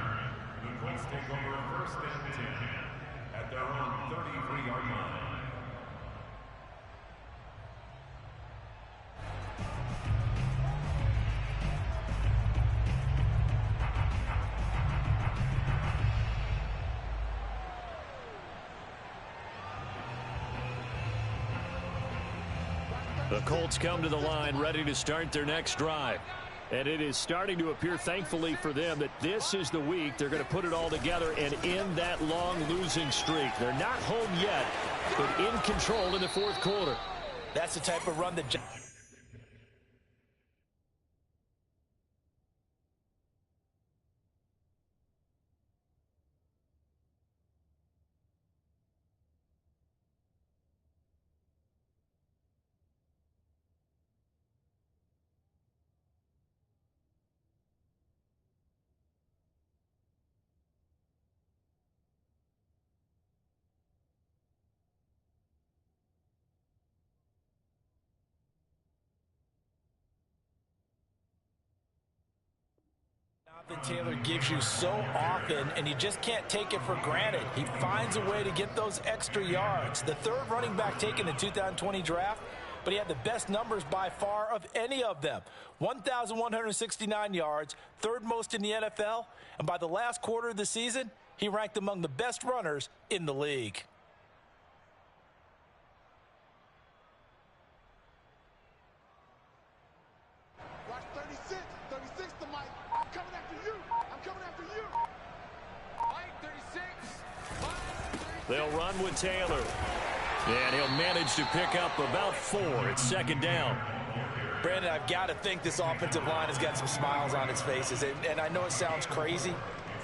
S4: Colts take over 1st and 10 at their own 33-yard line.
S1: The Colts come to the line ready to start their next drive. And it is starting to appear, thankfully for them, that this is the week they're going to put it all together and end that long losing streak. They're not home yet, but in control in the 4th quarter.
S2: That's the type of run that... Jonathan Taylor gives you so often, and you just can't take it for granted. He finds a way to get those extra yards. The 3rd running back taken in the 2020 draft, but he had the best numbers by far of any of them. 1,169 yards, 3rd most in the NFL, and by the last quarter of the season, he ranked among the best runners in the league.
S3: Watch 36 to Mike. I'm coming after you. Mike, 36.
S1: They'll run with Taylor. And he'll manage to pick up about 4. It's 2nd down.
S2: Brandon, I've got to think this offensive line has got some smiles on its faces. And I know it sounds crazy,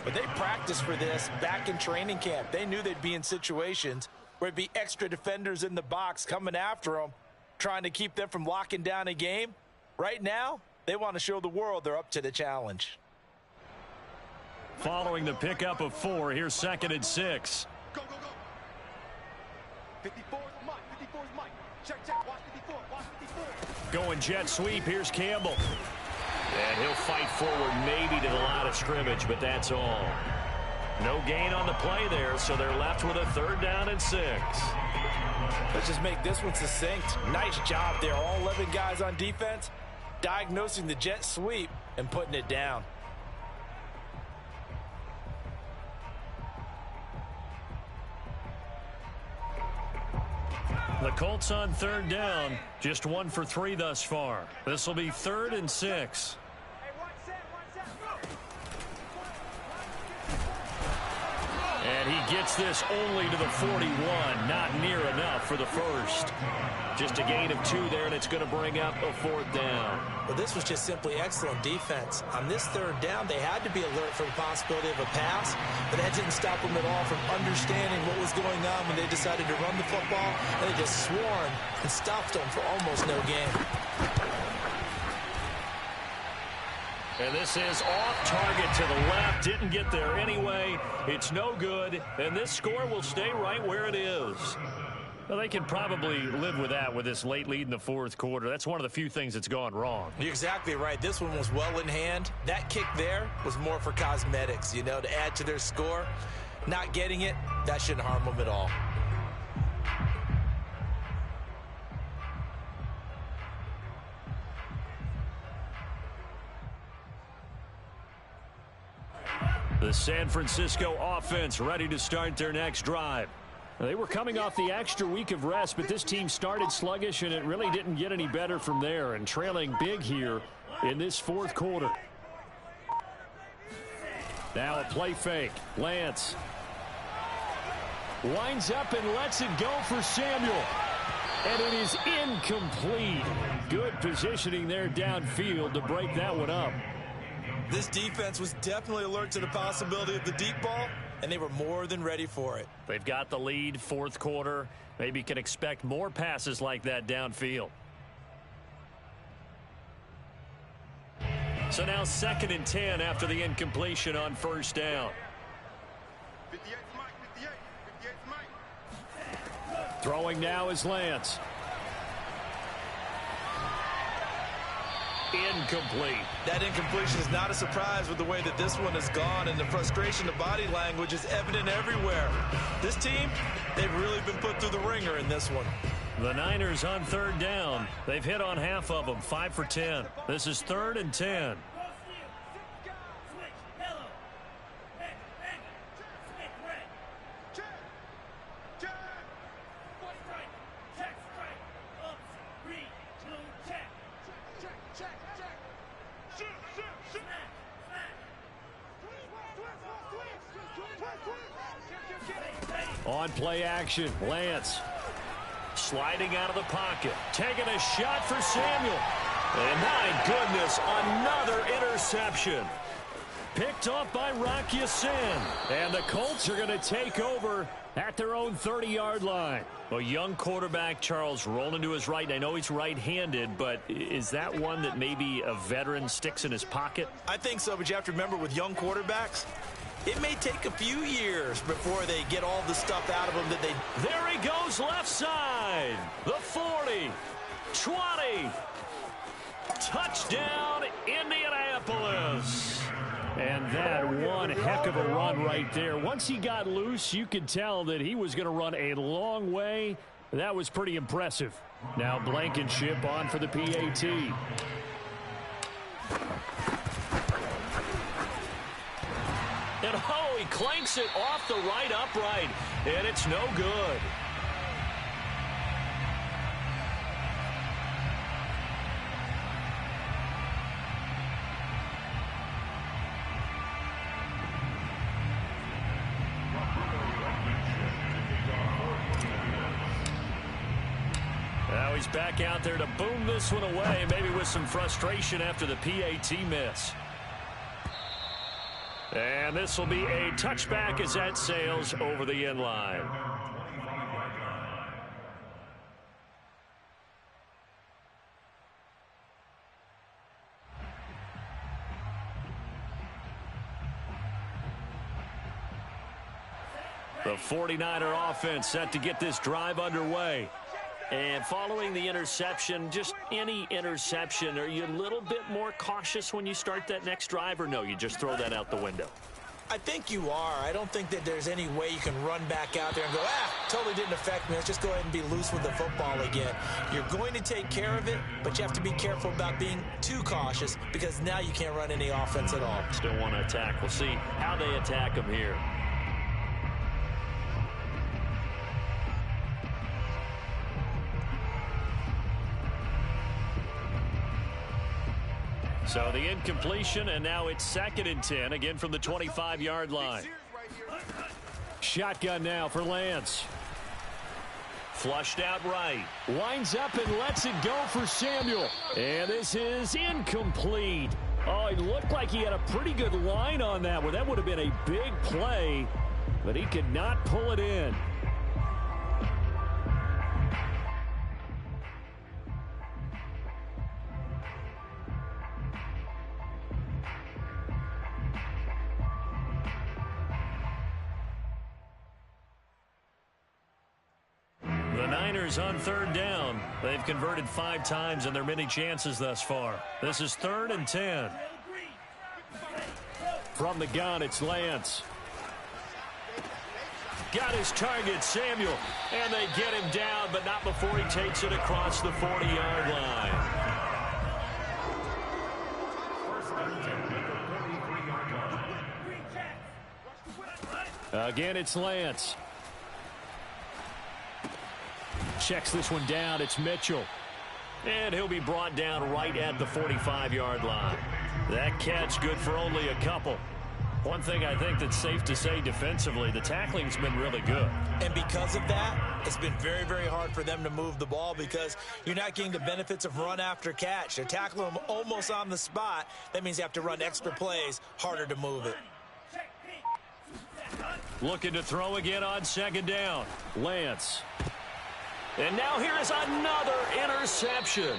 S2: but they practiced for this back in training camp. They knew they'd be in situations where it'd be extra defenders in the box coming after them, trying to keep them from locking down a game. Right now, they want to show the world they're up to the challenge.
S1: Following the pickup of 4, here's 2nd and 6.
S3: Go. 54 is Mike. Check. Watch 54.
S1: Going jet sweep, here's Campbell. And he'll fight forward maybe to the line of scrimmage, but that's all. No gain on the play there, so they're left with a 3rd down and 6.
S2: Let's just make this one succinct. Nice job there. All 11 guys on defense diagnosing the jet sweep and putting it down.
S6: The Colts on third down, just 1 for 3 thus far. This will be 3rd and 6. And he gets this only to the 41, not near enough for the first. Just a gain of 2 there, and it's going to bring up a 4th down.
S2: Well, this was just simply excellent defense. On this 3rd down, they had to be alert for the possibility of a pass, but that didn't stop them at all from understanding what was going on when they decided to run the football, and they just swarmed and stopped them for almost no gain.
S6: And this is off target to the left. Didn't get there anyway. It's no good, and this score will stay right where it is. Well, they can probably live with that with this late lead in the 4th quarter. That's one of the few things that's gone wrong.
S2: You're exactly right. This one was well in hand. That kick there was more for cosmetics, you know, to add to their score. Not getting it, that shouldn't harm them at all.
S6: The San Francisco offense ready to start their next drive.
S1: They were coming off the extra week of rest, but this team started sluggish, and it really didn't get any better from there, and trailing big here in this 4th quarter. Now a play fake. Lance winds up and lets it go for Samuel. And it is incomplete. Good positioning there downfield to break that one up.
S2: This defense was definitely alert to the possibility of the deep ball, and they were more than ready for it.
S6: They've got the lead, 4th quarter. Maybe can expect more passes like that downfield. So now 2nd and 10 after the incompletion on 1st down.
S3: 58 Mike, 58 Mike.
S1: Throwing now is Lance. Incomplete.
S2: That incompletion is not a surprise with the way that this one has gone, and the frustration, the body language is evident everywhere. This team, they've really been put through the ringer in this one.
S6: The Niners on 3rd down. They've hit on half of them, 5 for 10. This is 3rd and 10.
S1: On play action, Lance
S6: Sliding out of the pocket, taking a shot for Samuel. And my goodness, another interception. Picked off by Rock Ya-Sin.
S1: And the Colts are going to take over at their own 30-yard line.
S6: A young quarterback, Charles, rolling to his right. I know he's right-handed, but is that one that maybe a veteran sticks in his pocket?
S2: I think so, but you have to remember with young quarterbacks, it may take a few years before they get all the stuff out of them that they...
S6: There he goes left side. The 40, 20. Touchdown, Indianapolis.
S1: And that one heck of a run right there. Once he got loose, you could tell that he was going to run a long way. That was pretty impressive. Now Blankenship on for the PAT.
S6: And oh, he clanks it off the right upright, and it's no good. Now he's back out there to boom this one away, maybe with some frustration after the PAT miss. And this will be a touchback as that sails over the end line. The 49er offense set to get this drive underway. And following the interception, just any interception, are you a little bit more cautious when you start that next drive, or no, you just throw that out the window?
S2: I think you are. I don't think that there's any way you can run back out there and go, totally didn't affect me. Let's just go ahead and be loose with the football again. You're going to take care of it, but you have to be careful about being too cautious because now you can't run any offense at all.
S6: Still want to attack. We'll see how they attack him here. So the incompletion, and now it's 2nd and 10, again from the 25-yard line.
S1: Shotgun now for Lance.
S6: Flushed out right.
S1: Winds up and lets it go for Samuel. And this is incomplete. Oh, it looked like he had a pretty good line on that one. That would have been a big play, but he could not pull it in.
S6: On 3rd down. They've converted 5 times in their many chances thus far. This is 3rd and 10.
S1: From the gun, it's Lance.
S6: Got his target, Samuel. And they get him down, but not before he takes it across the 40-yard line.
S1: Again, it's Lance. Checks this one down. It's Mitchell.
S6: And he'll be brought down right at the 45-yard line. That catch good for only a couple. One thing I think that's safe to say defensively, the tackling's been really good.
S2: And because of that, it's been very, very hard for them to move the ball because you're not getting the benefits of run after catch. They're tackling them almost on the spot. That means you have to run extra plays, harder to move it.
S6: Looking to throw again on 2nd down.
S1: Lance.
S6: And now here is another interception.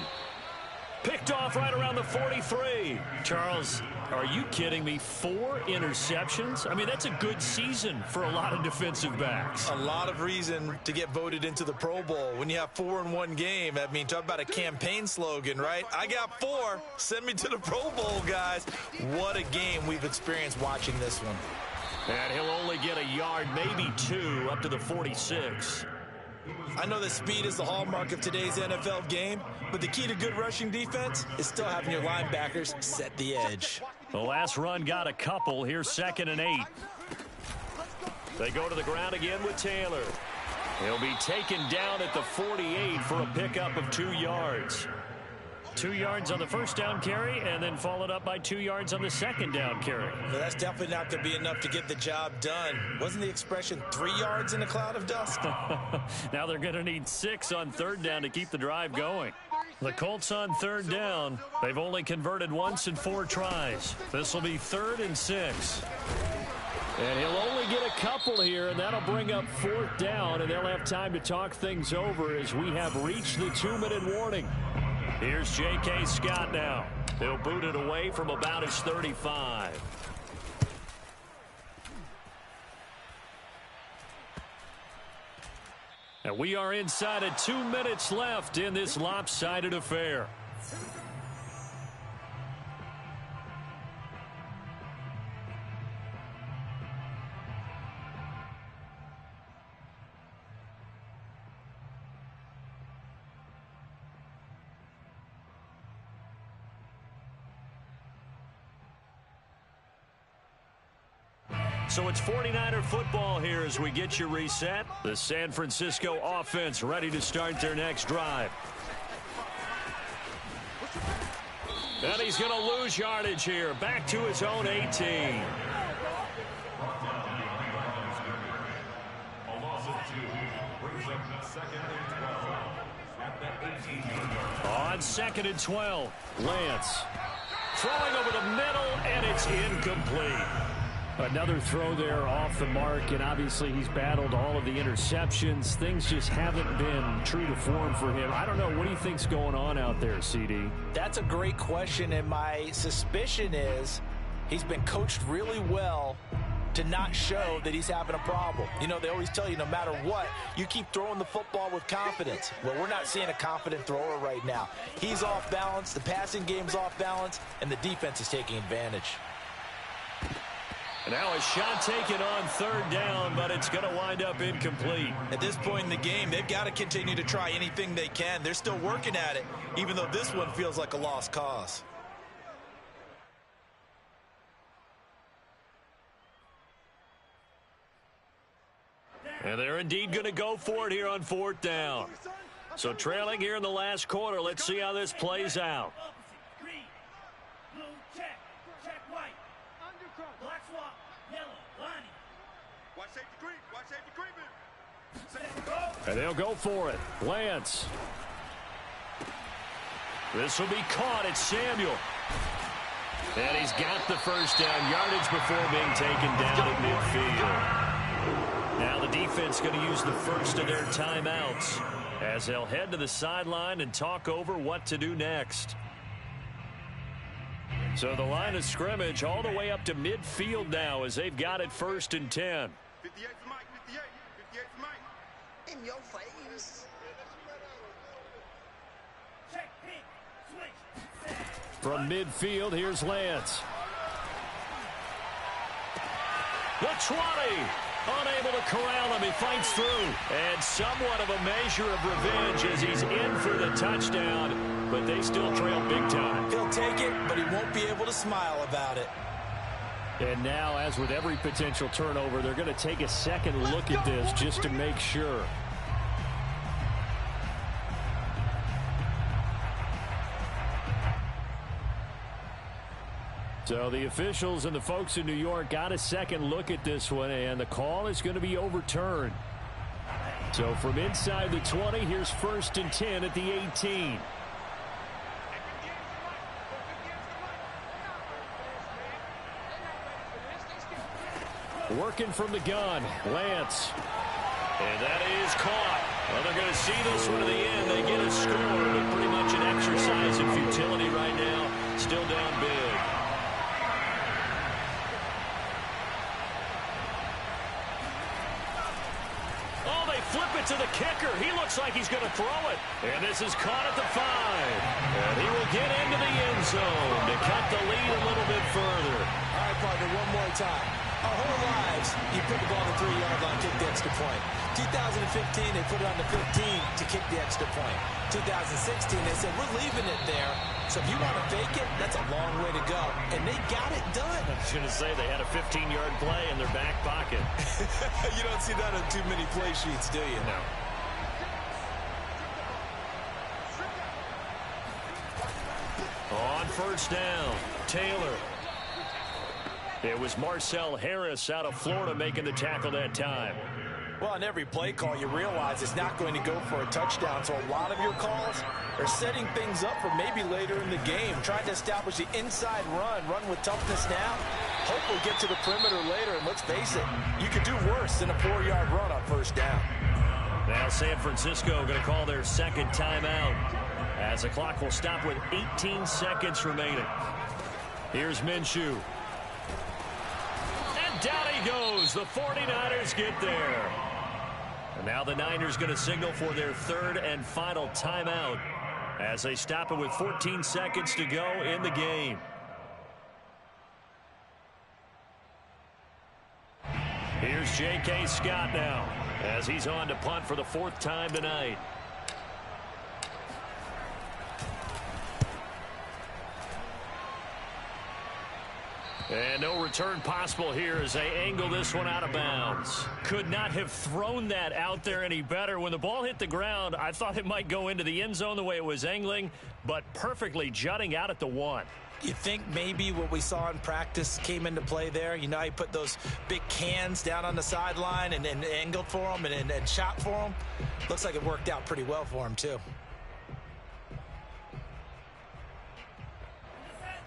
S6: Picked off right around the 43. Charles, are you kidding me? 4 interceptions? I mean, that's a good season for a lot of defensive backs.
S2: A lot of reason to get voted into the Pro Bowl. When you have 4 in one game, I mean, talk about a campaign slogan, right? I got 4. Send me to the Pro Bowl, guys. What a game we've experienced watching this one.
S6: And he'll only get a yard, maybe 2, up to the 46.
S2: I know that speed is the hallmark of today's NFL game, but the key to good rushing defense is still having your linebackers set the edge.
S6: The last run got a couple. Here's 2nd and 8. They go to the ground again with Taylor. He'll be taken down at the 48 for a pickup of 2 yards. 2 yards on the first down carry, and then followed up by 2 yards on the second down carry.
S2: Well, that's definitely not going to be enough to get the job done. Wasn't the expression 3 yards in a cloud of dust?
S6: Now they're going to need 6 on 3rd down to keep the drive going. The Colts on 3rd down. They've only converted once in 4 tries. This will be 3rd and 6.
S1: And he'll only get a couple here, and that'll bring up 4th down, and they'll have time to talk things over as we have reached the 2-minute warning.
S6: Here's J.K. Scott now. He'll boot it away from about his 35. And we are inside of 2 minutes left in this lopsided affair. So it's 49er football here as we get you reset. The San Francisco offense ready to start their next drive. And he's going to lose yardage here. Back to his own 18. On 2nd and 12, Lance throwing over the middle, and it's incomplete.
S1: Another throw there off the mark, and obviously he's battled all of the interceptions. Things just haven't been true to form for him. I don't know. What do you think's going on out there, CD?
S2: That's a great question, and my suspicion is he's been coached really well to not show that he's having a problem. You know, they always tell you no matter what, you keep throwing the football with confidence. Well, we're not seeing a confident thrower right now. He's off balance, the passing game's off balance, and the defense is taking advantage.
S1: Now a shot taken on third down, but it's going to wind up incomplete.
S2: At this point in the game, they've got to continue to try anything they can. They're still working at it, even though this one feels like a lost cause.
S1: And they're indeed going to go for it here on fourth down. So trailing here in the last quarter. Let's see how this plays out. And they'll go for it. Lance. This will be caught. It's Samuel. And he's got the first down. Yardage before being taken down at midfield. Now the defense going to use the first of their timeouts as they'll head to the sideline and talk over what to do next. So the line of scrimmage all the way up to midfield now as they've got it 1st and 10.
S3: 58 for Mike, 58. 58 for Mike.
S7: In your face.
S1: From midfield, here's Lance. The 20. Unable to corral him. He fights through. And somewhat of a measure of revenge as he's in for the touchdown. But they still trail big time.
S2: He'll take it, but he won't be able to smile about it.
S1: And now, as with every potential turnover, they're going to take a second look at this just to make sure. So the officials and the folks in New York got a second look at this one, and the call is going to be overturned. So from inside the 20, here's 1st and 10 at the 18. Working from the gun, Lance. And that is caught. Well, they're going to see this one to the end. They get a score, but pretty much an exercise in futility right now. Still down big. Oh, they flip it to the kicker. He looks like he's going to throw it. And this is caught at the 5. And he will get into the end zone to cut the lead a little bit further.
S2: All right, partner, one more time. Our whole lives, you put the ball on the 3-yard line, kick the extra point. 2015, they put it on the 15 to kick the extra point. 2016, they said, we're leaving it there. So if you want to fake it, that's a long way to go. And they got it done.
S1: I was going to say they had a 15-yard play in their back pocket.
S2: You don't see that on too many play sheets, do you?
S1: No. On 1st down, Taylor. It was Marcel Harris out of Florida making the tackle that time.
S2: Well, on every play call, you realize it's not going to go for a touchdown. So a lot of your calls are setting things up for maybe later in the game. Trying to establish the inside run with toughness now. Hope we'll get to the perimeter later. And let's face it, you could do worse than a 4-yard run on 1st down.
S1: Now San Francisco going to call their second timeout as the clock will stop with 18 seconds remaining. Here's Minshew. Down he goes. The 49ers get there. And now the Niners going to signal for their 3rd and final timeout as they stop it with 14 seconds to go in the game. Here's J.K. Scott now as he's on to punt for the 4th time tonight. And no return possible here as they angle this one out of bounds. Could not have thrown that out there any better. When the ball hit the ground, I thought it might go into the end zone the way it was angling, but perfectly jutting out at the 1.
S2: You think maybe what we saw in practice came into play there? You know, he put those big cans down on the sideline and angled for them and shot for them. Looks like it worked out pretty well for him, too.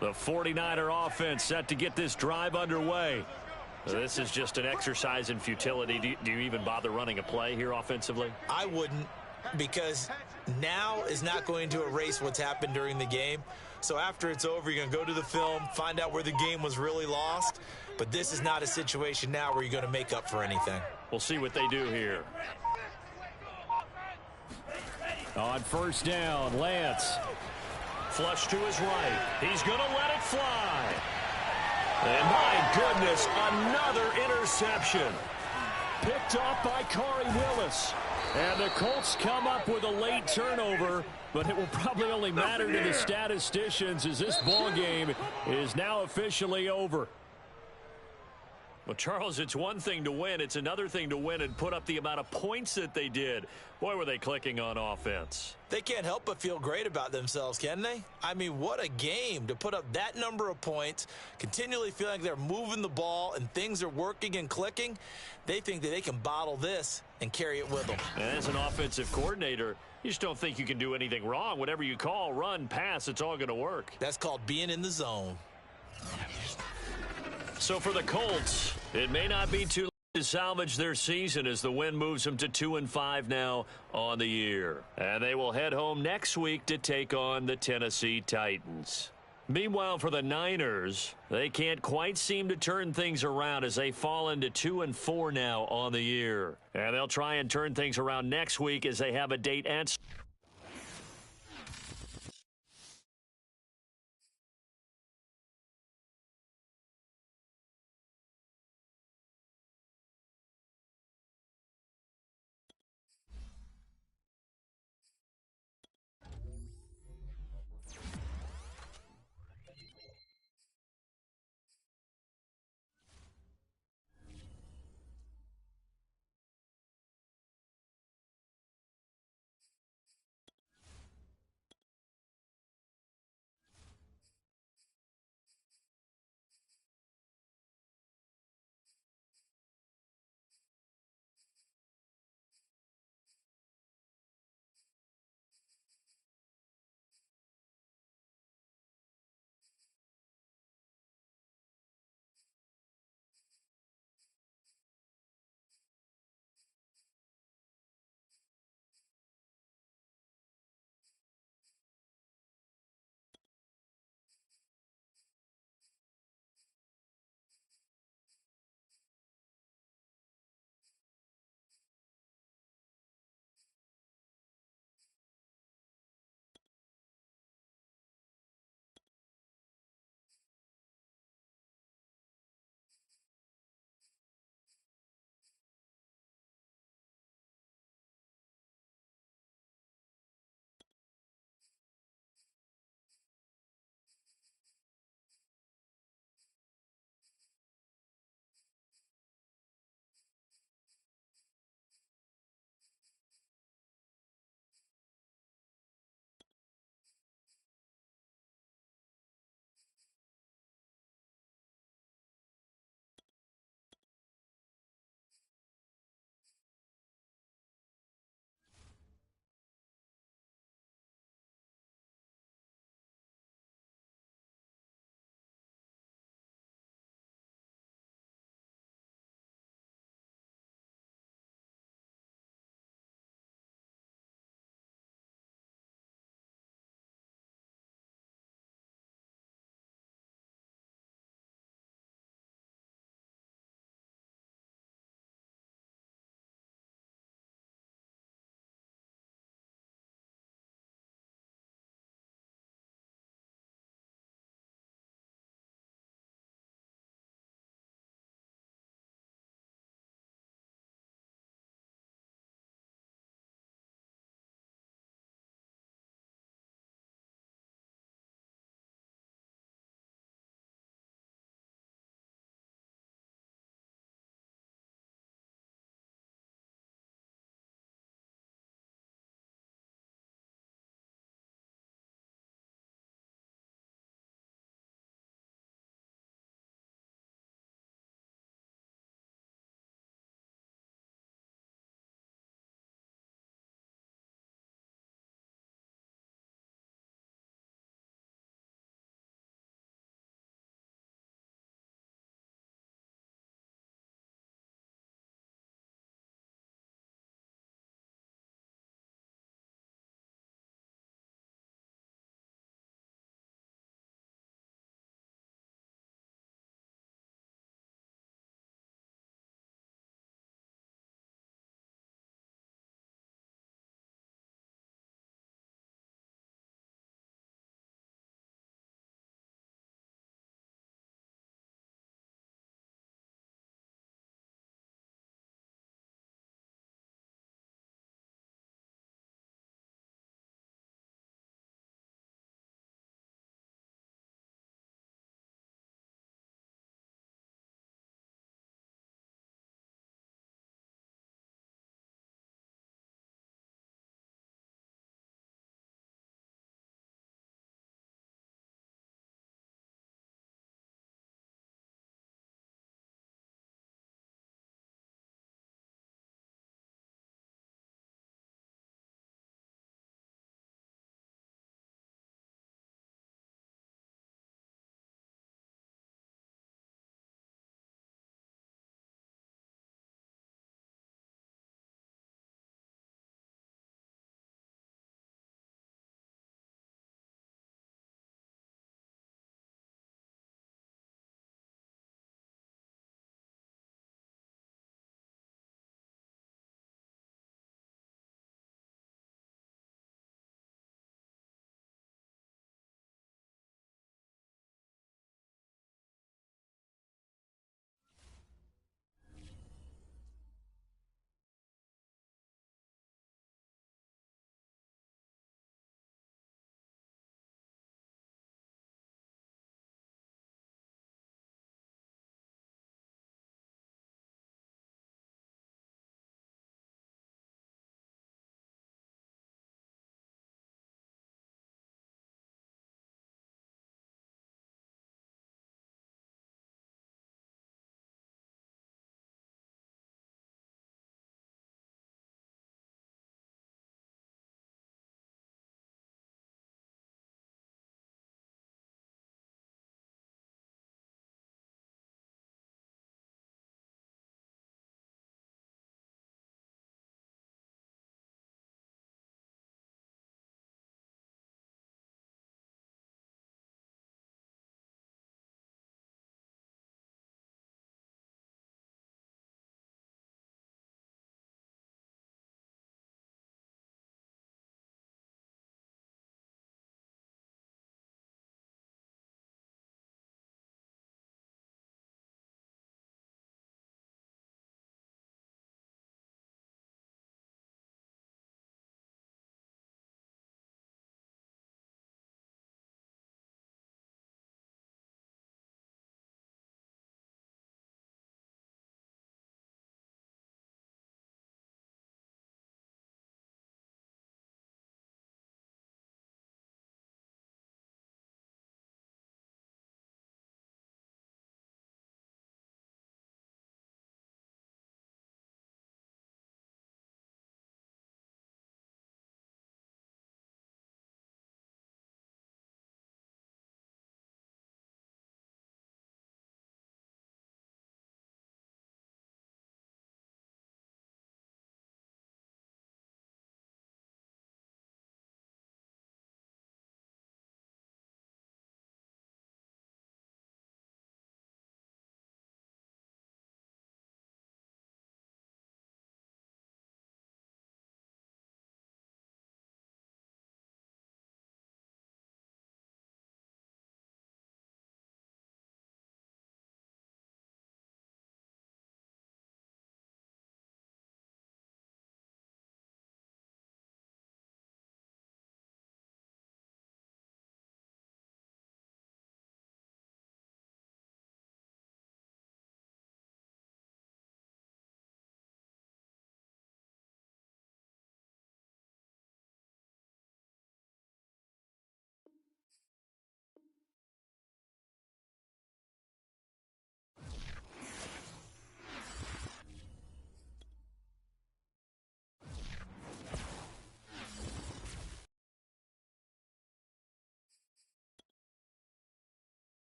S1: The 49er offense set to get this drive underway. This is just an exercise in futility. Do you even bother running a play here offensively?
S2: I wouldn't, because now is not going to erase what's happened during the game. So after it's over, you're going to go to the film, find out where the game was really lost. But this is not a situation now where you're going to make up for anything.
S1: We'll see what they do here. On 1st down, Lance. Flush to his right. He's going to let it fly.
S6: And my goodness, another interception.
S1: Picked off by Corey Willis. And the Colts come up with a late turnover, but it will probably only matter to the statisticians as this ball game is now officially over.
S6: Well, Charles, it's one thing to win. It's another thing to win and put up the amount of points that they did. Boy, were they clicking on offense.
S2: They can't help but feel great about themselves, can they? I mean, what a game to put up that number of points, continually feeling like they're moving the ball and things are working and clicking. They think that they can bottle this and carry it with them.
S6: And as an offensive coordinator, you just don't think you can do anything wrong. Whatever you call, run, pass, it's all going to work.
S2: That's called being in the zone.
S6: So for the Colts, it may not be too late to salvage their season as the win moves them to 2-5 now on the year. And they will head home next week to take on the Tennessee Titans. Meanwhile, for the Niners, they can't quite seem to turn things around as they fall into 2-4 now on the year. And they'll try and turn things around next week as they have a date at